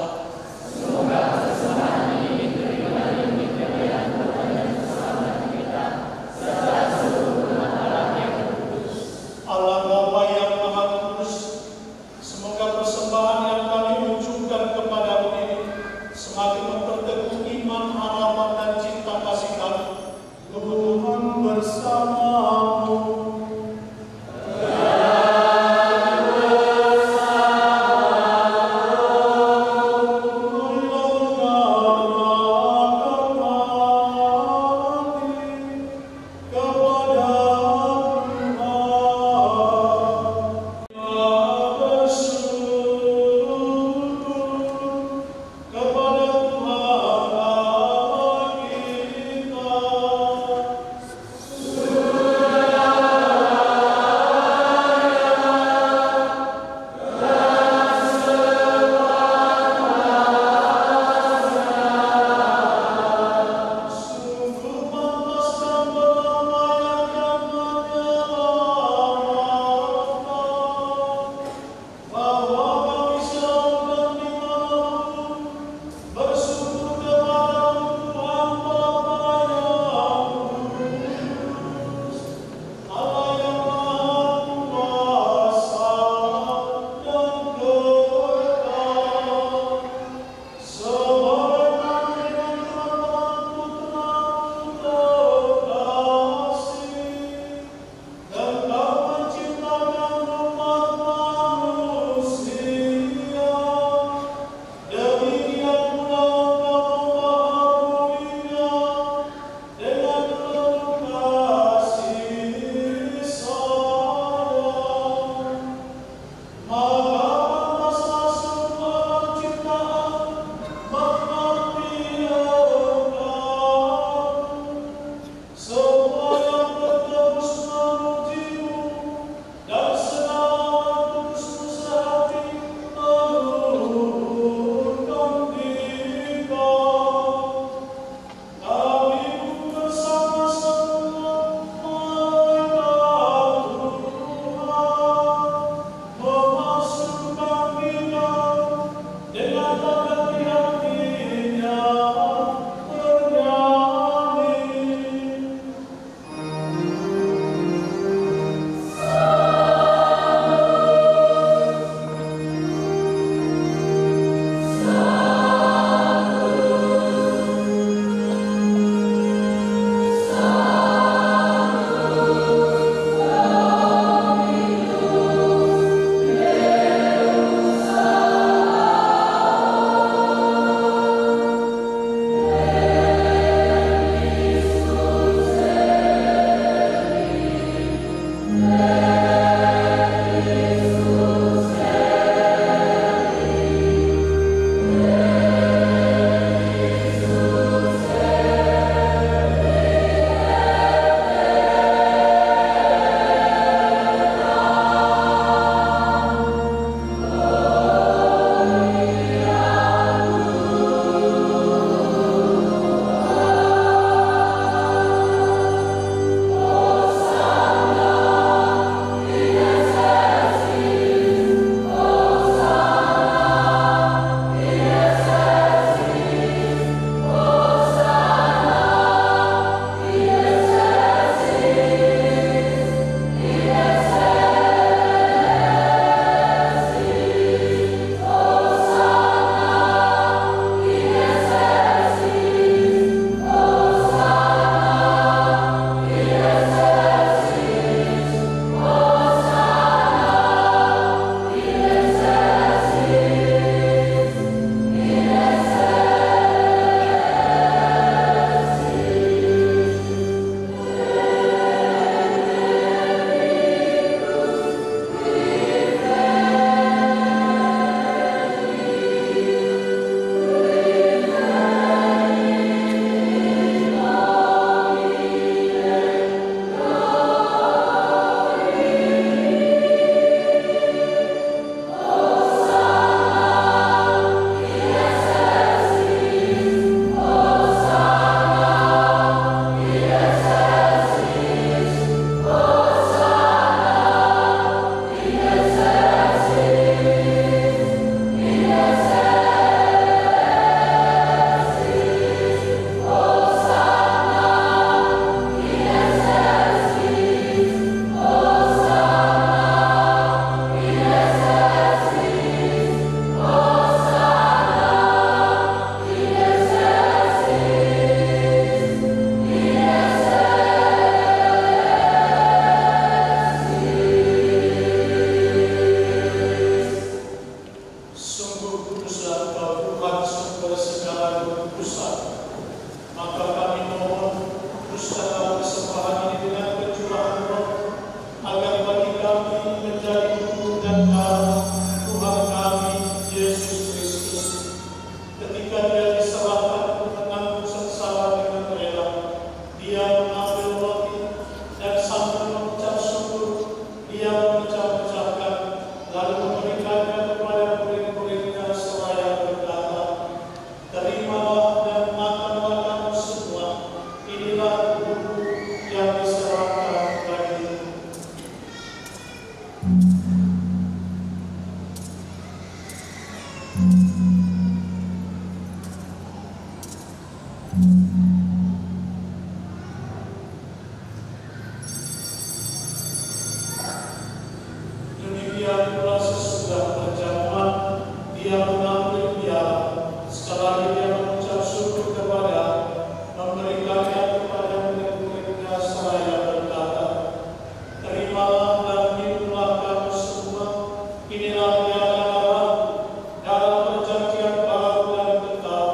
Semoga persembahan ini diterima dari pemberian Tuhan dan keselamatan kita, serta seluruh umat Allah yang kudus. Allah Bapa yang Maha Kudus, semoga persembahan yang kami ujungkan kepadamu ini semakin memperteguh iman, harapan, dan cinta kasih kami. Tuhan bersamamu. Demikian pula sesudah perjamuan, dia mengambil piala, sekali dia mengucap syukur kepada, memberikannya kepada murid-muridnya seraya berkata, "Terimalah dan minumlah kamu semua, inilah piala dalam perjanjian baru dan tetap,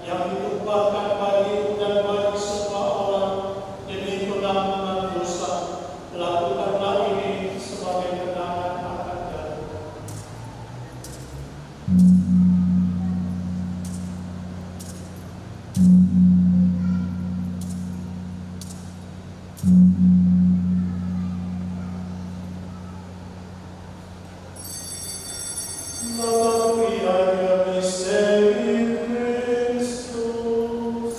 yang ditumpahkan bagimu dan bagi semua orang demi pengampunan dosa. Lakukanlah ini sebagai kenangan akan Dia." Gloria Misteri Christus.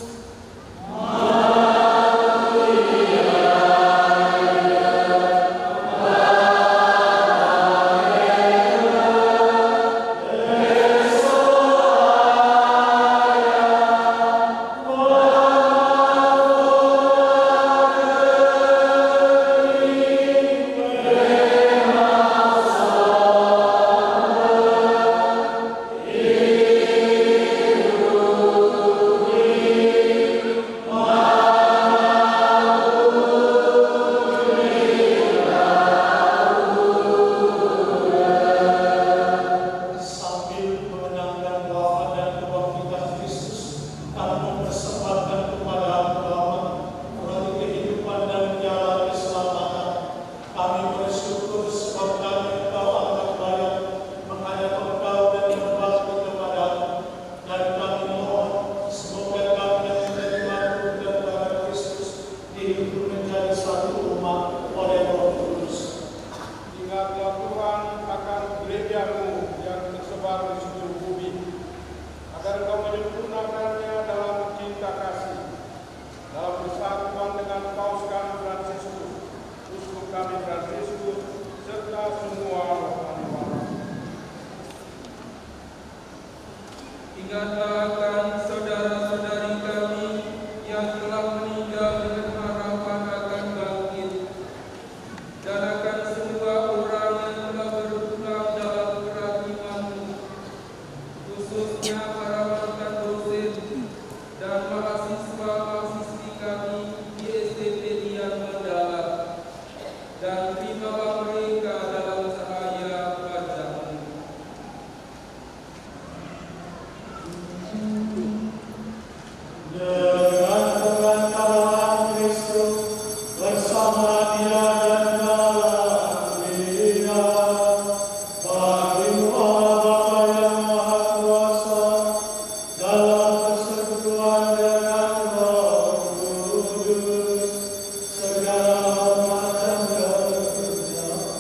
Sambil mengenangkan wafat dan kebangkitan Kristus, kami mempersembahkan kepada agama melalui kehidupan dan jalan keselamatan. Kami bersyukur sebab kami Engkau angkat layak menghadap Engkau dan berbakti kepadamu. Dan kami mohon semoga kami yang menerima Tuhan dan darah Kristus dihidup menjadi satu umat oleh Roh Kudus. Ingatlah Tuhan akan gereja-Mu yang tersebar di seluruh bumi, agar Kau menyempurnakannya dalam cinta kasih, dalam persatuan dengan Paus kami Fransiskus, Uskup kami Fransiskus, serta semua rohaniwan. Ingatlah akan saudara-saudari kami yang telah meninggal dengan harapan akan bangkit, dan akan semua orang yang telah berpulang dalam kerahiman-Mu, khususnya para mantan dosen dan mahasiswa-mahasiswi kami di STP Dian Mandala, dan terimalah mereka dalam cahaya wajah-Mu. Dengan pengantaran Kristus bersama Dia dan dalam Dia, bagimu Allah Bapa yang Maha Kuasa, dalam persekutuan dengan Roh Kudus, segala hormat dan kemuliaan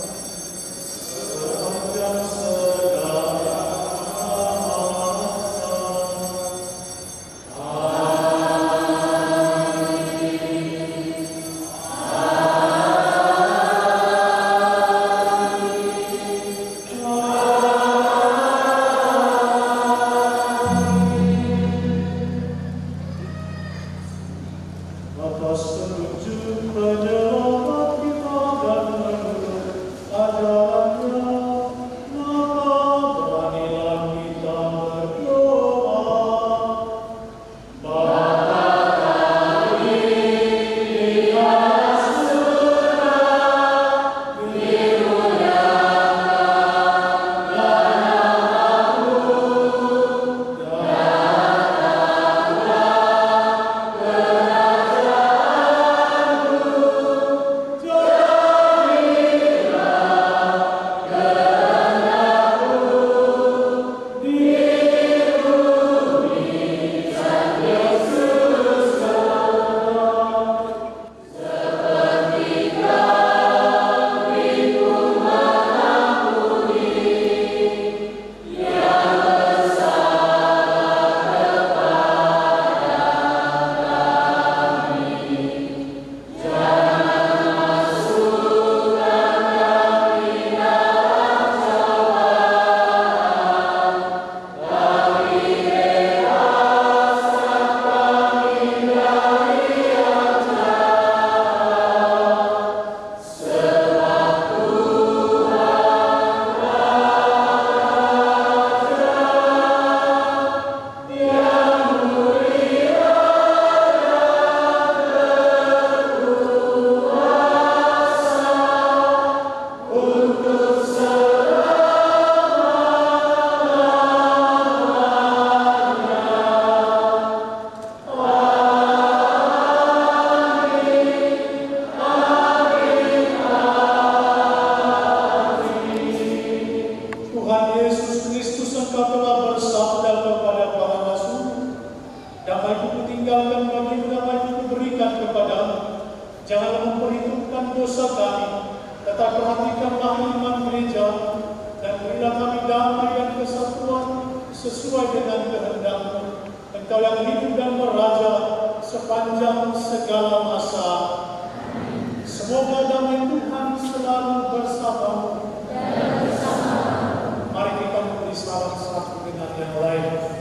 sesuai dengan kehendak-Mu. Engkau yang hidup dan meraja sepanjang segala masa. Semoga damai Tuhan selalu bersamamu. Mari kita memberi salam satu dengan yang lain.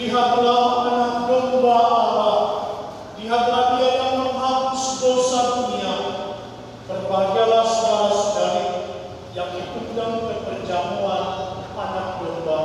Lihatlah anak domba Allah, lihatlah Dia yang menghapus dosa dunia. Berbahagialah saudara-saudari yang ikut dalam perjamuan anak domba.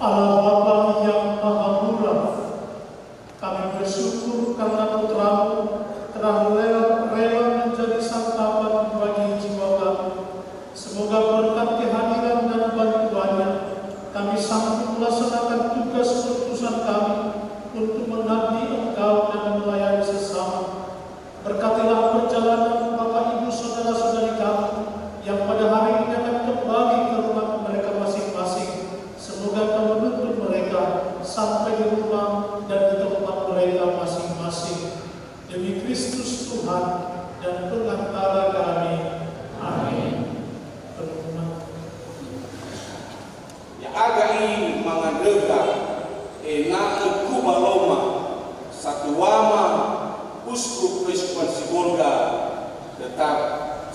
Allah Bapa yang Maha Murah, kami bersyukur karena Putra-Mu telah rela menjadi santapan bagi jiwa kami. Semoga berkat kehadiran dan bantuannya, kami sanggup melaksanakan tugas utusan kami untuk mengabdi Engkau dan melayani sesama. Berkatilah perjalanan Bapak Ibu saudara-saudari kami yang pada hari ini akan kembali ke rumah mereka masing-masing. Semoga Kau menuntun mereka sampai di rumah dan di tempat mereka masing-masing. Demi Kristus Tuhan dan pengantara kami. Amin. Ya agai mangadega enake kubaloma satu wama uskup Kristus Sigurga tetap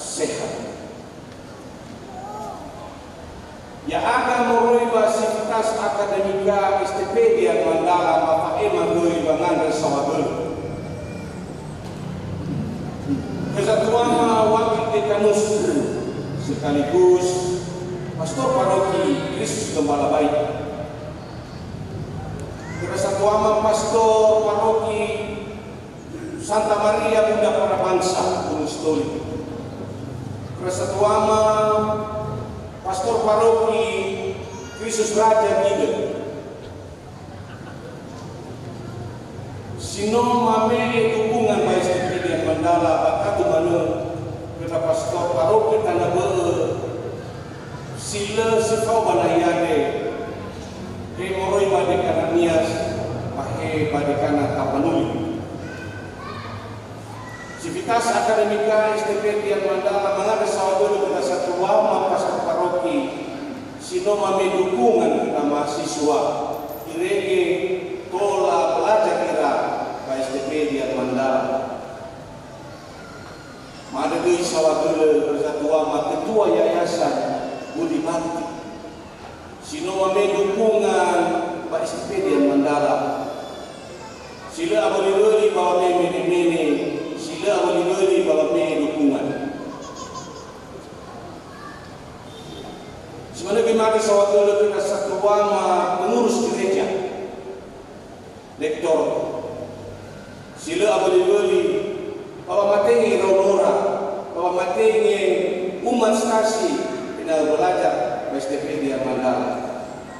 sehat. Ya aga moroi sivitas akademika STP yang mandala Bapak Eman Doi Bangan Sawabel. Kesatuan wakil dekanus sekaligus pastor paroki Kristus Gembala Baik. Kesatuan pastor paroki Santa Maria Bunda Para Bangsa Gunung Stolik. Kesatuan pastor paroki Kristus Raja Gide. Sino mame dukungan baik STP yang mandala bakatu manu kepada pastor paroki Tanah Beu sila sekau banayade kemoroi badekana nias pahe badekana kapanuli. Civitas akademika STP yang mandala mengada sawabelu kepada satu wama pastor paroki sino mame dukungan kepada mahasiswa irege tola belajar kira STP yang mandala. Madagui sawabelu bersatuama ketua yayasan Budi Bakti. Sino mame dukungan Pak STP yang mandala. Sila aboliloli bawa mene, sila aboliloli bawa dukungan. Sebenarnya mati sawabelu kita satu wama pengurus gereja, lektor. Sila aboliloli bawa matengi ronora, bawa matengi umat stasi kena belajar STP dia mandala.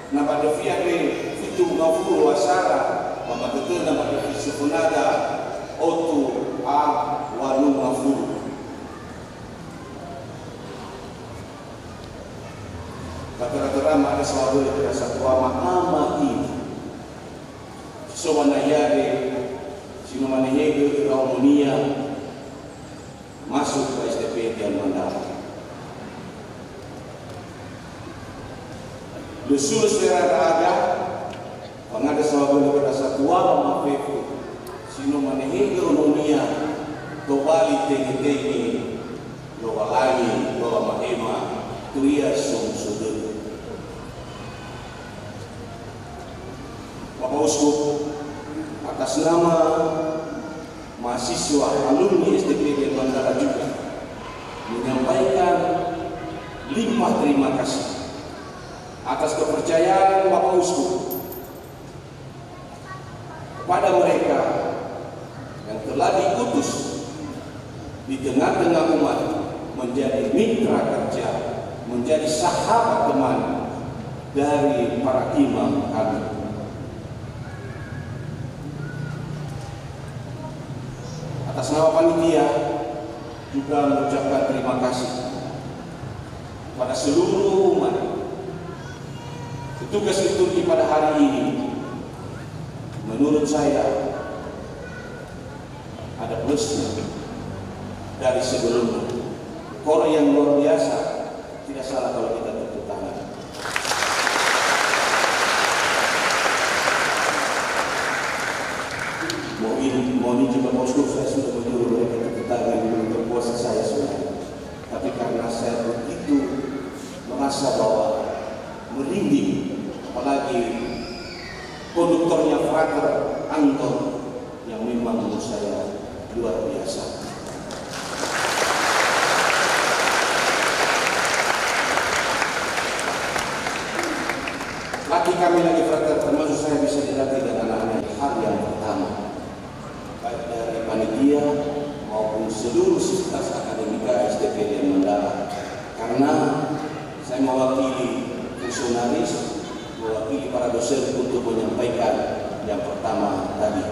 Nama defia ke fitu ngafuru wasara, bawa betul nama defi sufunada otu a wanu ngafuru. Kata-kata ramah ada sawabelu kita satu ama ini. Sowanayade sino manehege harmonia masuk ke STP yang mandala. Lusul selera ada pengada sawabelu pada satu wala mafefu sino manehege harmonia dobali tegi-tegi dobalani doba mahema turia sum-sudut. Bapak Uskup atas nama mahasiswa alumni STP yang mandala juga menyampaikan limpah terima kasih atas kepercayaan Bapak Uskup kepada mereka yang telah diutus di tengah-tengah umat menjadi mitra kerja, menjadi sahabat teman dari para imam kami. Atas nama panitia juga mengucapkan terima kasih pada seluruh umat. Tugas liturgi pada hari ini menurut saya ada plusnya dari sebelumnya. Kor yang luar biasa, tidak salah kalau kita tepuk tangan. Mau ini juga bosku, saya sudah menyuruh mereka tepuk tangan untuk puasa saya sudah. Tapi karena saya begitu merasa bahwa merinding, apalagi konduktornya Frater Anton yang memang menurut saya luar biasa. Laki kami lagi frater, termasuk saya bisa dilatih dengan anak-anak hal yang pertama, baik dari panitia maupun seluruh sivitas akademika STP dan Mandala, karena saya mewakili fungsionaris, mewakili para dosen untuk menyampaikan yang pertama tadi.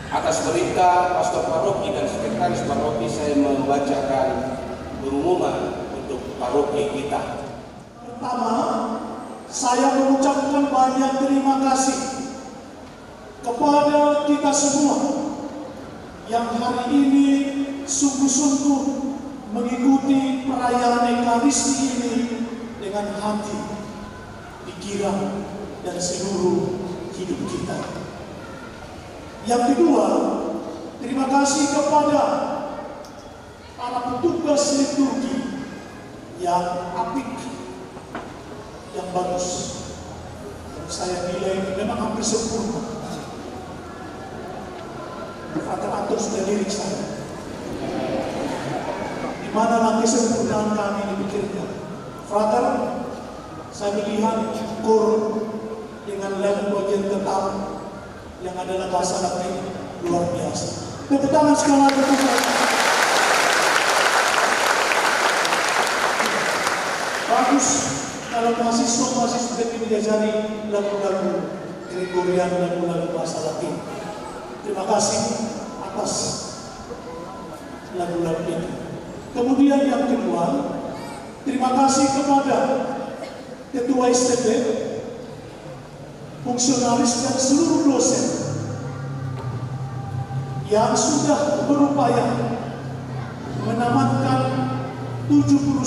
Atas perintah pastor paroki dan sekretaris paroki, saya membacakan pengumuman untuk paroki kita. Pertama, saya mengucapkan banyak terima kasih kepada kita semua yang hari ini sungguh-sungguh mengikuti perayaan Ekaristi ini dengan hati, pikiran, dan seluruh hidup kita. Yang kedua, terima kasih kepada para petugas liturgi yang apik, yang bagus, yang saya nilai memang hampir sempurna. Frater Anton sudah lirik saya. Di mana lagi kesempurnaan kami dipikirkan? Frater, saya melihat kor dengan level bagian tetap yang adalah bahasa Latin luar biasa. Tepuk tangan sekali lagi untuk saya. Bagus kalau mahasiswa diajari lagu-lagu Gregorian, lagu-lagu bahasa Latin. Terima kasih atas lagu-lagu ini. Kemudian yang kedua, terima kasih kepada Ketua STP, fungsionaris dan seluruh dosen yang sudah berupaya menamatkan 71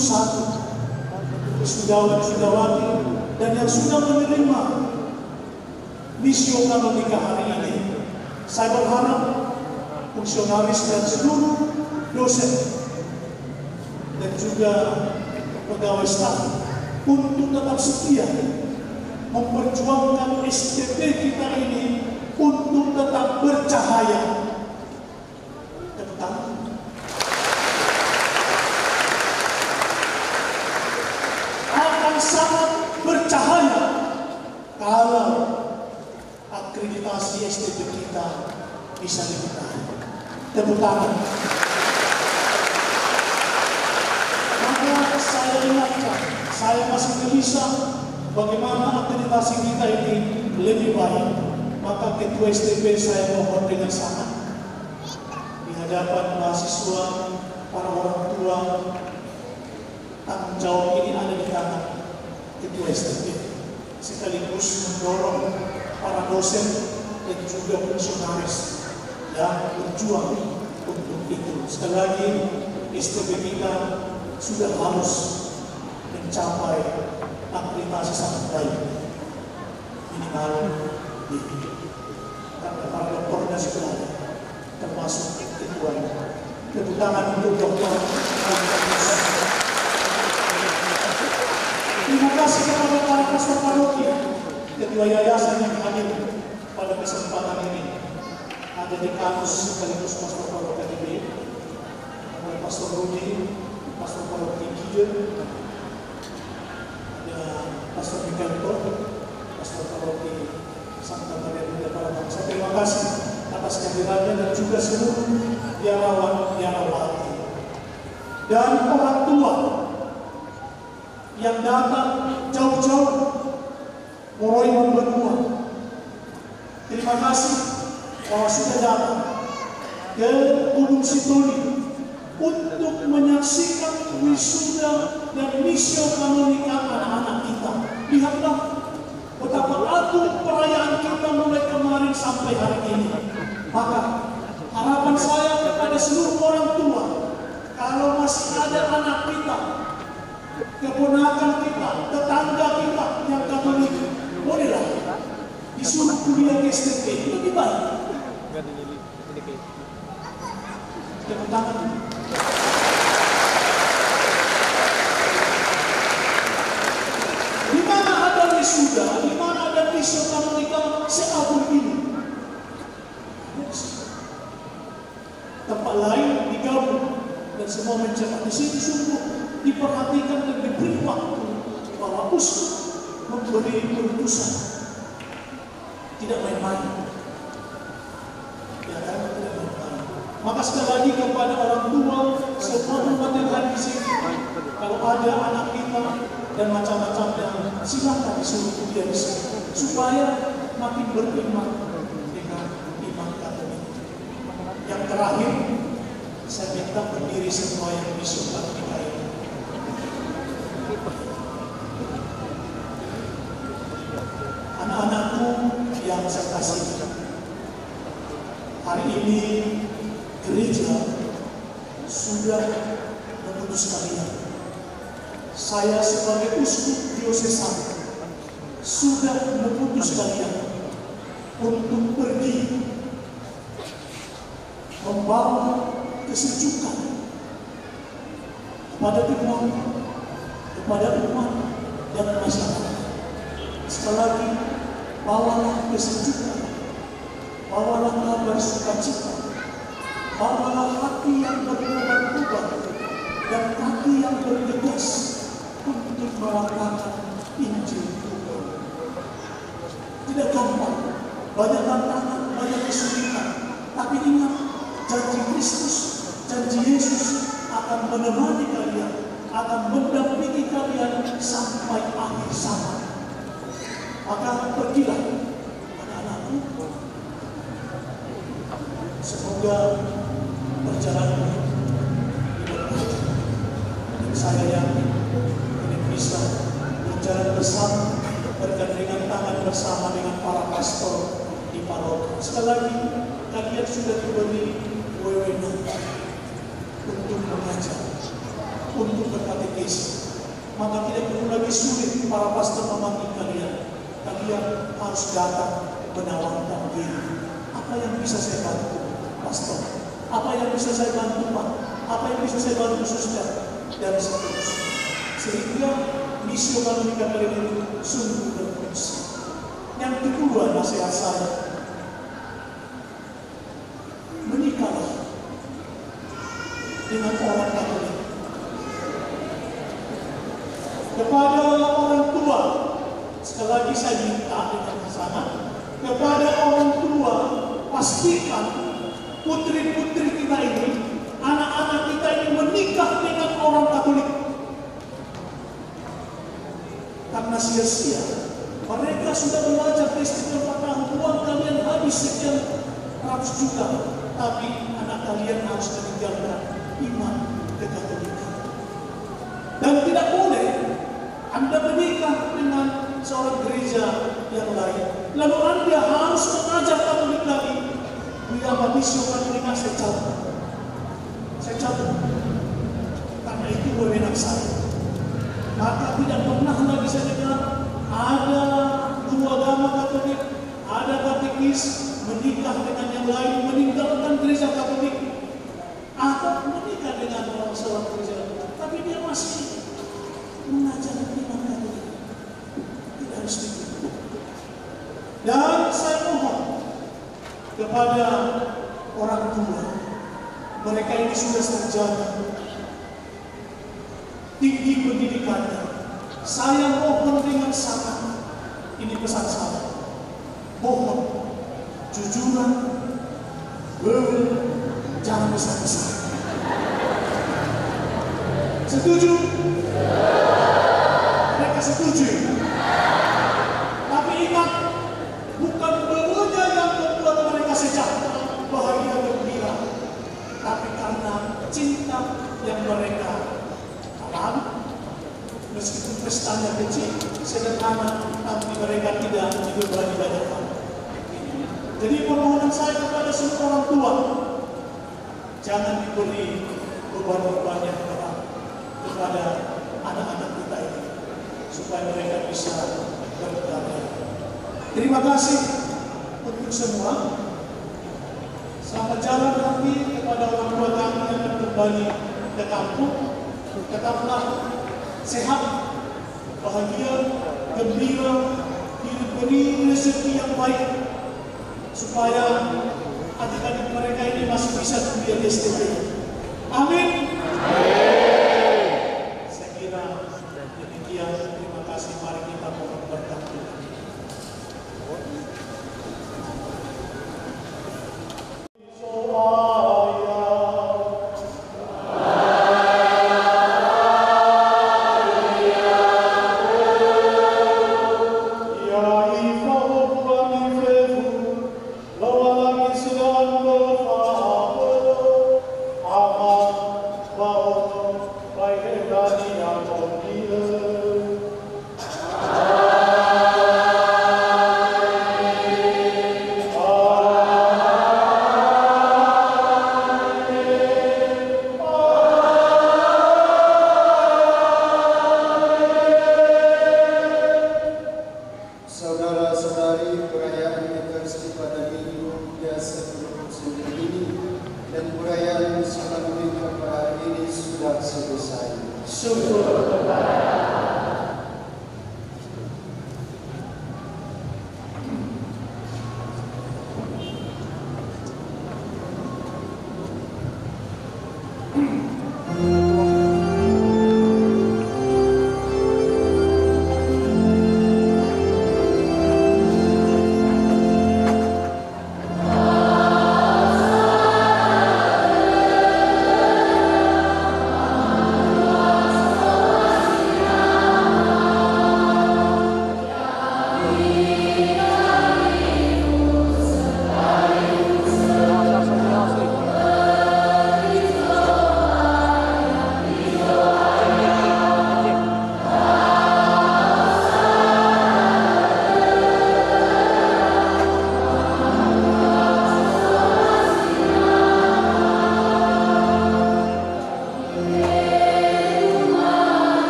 wisudawan-wisudawati dan yang sudah menerima misi kanonika hari ini. Saya berharap fungsionaris dan seluruh dosen dan juga pegawai staf untuk tetap setia memperjuangkan STP kita ini untuk tetap bercahaya. Tentang akan sangat bercahaya kalau akreditasi STP kita bisa ditahan. Tepuk tangan. Maka saya ingatkan, saya masih gelisah bagaimana akreditasi kita ini lebih baik. Maka Ketua STP saya mohon dengan sangat di hadapan mahasiswa, para orang tua, tanggung jawab ini ada di tangan Ketua STP, sekaligus mendorong para dosen dan juga fungsionaris yang berjuang untuk itu. Sekali lagi, STP kita sudah harus mencapai akreditasi sangat baik, minimal D. Karena para dokternya sudah ada, termasuk ketuanya. Tepuk tangan untuk dokter. Terima kasih kepada para pastor paroki, ketua yayasan yang hadir pada kesempatan ini. Ada dekanus sekaligus pastor paroki KTB, ada pastor Rudi, pastor paroki Kijen, ada pastor Mikanto, pastor paroki Santa Maria Bunda Para Bangsa. Terima kasih atas kehadirannya dan juga seluruh biarawan-biarawati dan orang tua yang datang jauh-jauh mulai berdua. Terima kasih bahwa sudah datang ke Gunung Sitoli untuk menyaksikan wisuda dan misi kanonika anak-anak kita. Lihatlah betapa agung perayaan kita mulai kemarin sampai hari ini. Maka harapan saya kepada seluruh orang tua, kalau masih ada anak kita, keponakan kita, tetangga kita yang Katolik, bolehlah disuruh kuliah ke STP, lebih baik. Tepuk tangan. Di mana ada wisuda, di mana ada misi kanonika seagung ini? Tempat lain digabung dan semua mencetak. Di sini sungguh diperhatikan dan diberi waktu uskup memberi keputusan tidak main-main. Ya kan, tidak main-main. Maka sekali lagi kepada orang tua, semua umat yang ada di sini, kalau ada anak kita dan macam-macam yang silakan disuruh dia di sini, supaya makin beriman dengan iman Katolik. Yang terakhir, saya minta berdiri semua yang disuruh kita ini. Anak-anakku yang saya kasih, hari ini gereja sudah memutus kalian. Saya sebagai uskup diosesan sudah memutus kalian untuk pergi membawa kesejukan kepada Tuhan, kepada umat dan masyarakat. Sekali lagi, bawalah kesejukan, bawalah kabar sukacita, bawalah hati yang bertobat-tobat dan hati yang bertegas untuk melakukan Injil Tuhan. Tidak gampang, banyak tantangan, banyak kesulitan, tapi ingat, janji Kristus, janji Yesus akan menemani kalian, akan mendampingi kalian sampai akhir zaman. Maka pergilah anak-anakku, semoga perjalanan diberkati. Dan saya yakin ini bisa berjalan bersama, bergandengan tangan bersama dengan para pastor di paroki. Sekali lagi, kalian sudah diberi wewenang untuk mengajar, untuk berkatekesi. Maka tidak perlu lagi sulit para pastor memanggil kalian. Kalian harus datang menawarkan diri. Apa yang bisa saya bantu, pastor? Apa yang bisa saya bantu, Pak? Apa yang bisa saya bantu, Suster? Dan seterusnya. Sehingga misi Katolik kalian itu sungguh berfungsi. Yang kedua, nasihat saya, menikahlah dengan orang Katolik. Kepada orang tua, sekali lagi saya minta dengan sana, kepada orang tua, pastikan putri-putri kita ini, anak-anak kita ini menikah dengan orang Katolik. Karena sia-sia, mereka sudah belajar Kristen 4 tahun, uang kalian habis sekian ratus juta, tapi anak kalian harus meninggalkan iman kekatolikan. Dan tidak boleh Anda menikah dengan seorang gereja yang lain, lalu Anda harus mengajar Katolik lagi. Biar misi Katolik saya cabut, karena itu wewenang saya. Maka tidak pernah lagi saya dengar ada guru agama Katolik, ada katekis menikah dengan yang lain, meninggalkan gereja Katolik, atau menikah dengan orang seorang gereja, tapi dia masih mengajar iman Katolik. Tidak harus begitu. Dan saya mohon kepada orang tua, mereka ini sudah sarjana, tinggi pendidikannya. Saya mohon dengan sangat, ini pesan saya, mohon jujuran, jangan besar-besar. Setuju? Mereka setuju. Tapi ingat, bukan berunya yang membuat mereka sejahtera, bahagia, gembira, tapi karena cinta yang mereka alami. Meskipun pestanya kecil, sederhana, tapi mereka tidak dibebani banyak hal. Jadi permohonan saya kepada semua orang tua, jangan diberi beban-beban yang berat kepada anak-anak kita ini, supaya mereka bisa berdaya. Terima kasih untuk semua. Selamat jalan nanti kepada orang tua kami yang akan kembali ke kampung. Tetaplah sehat, bahagia, gembira, diberi rezeki yang baik, supaya adik-adik mereka ini masih bisa kuliah di STP. Amin. Saya kira Demikian, terima kasih. Mari kita mohon berkat Tuhan.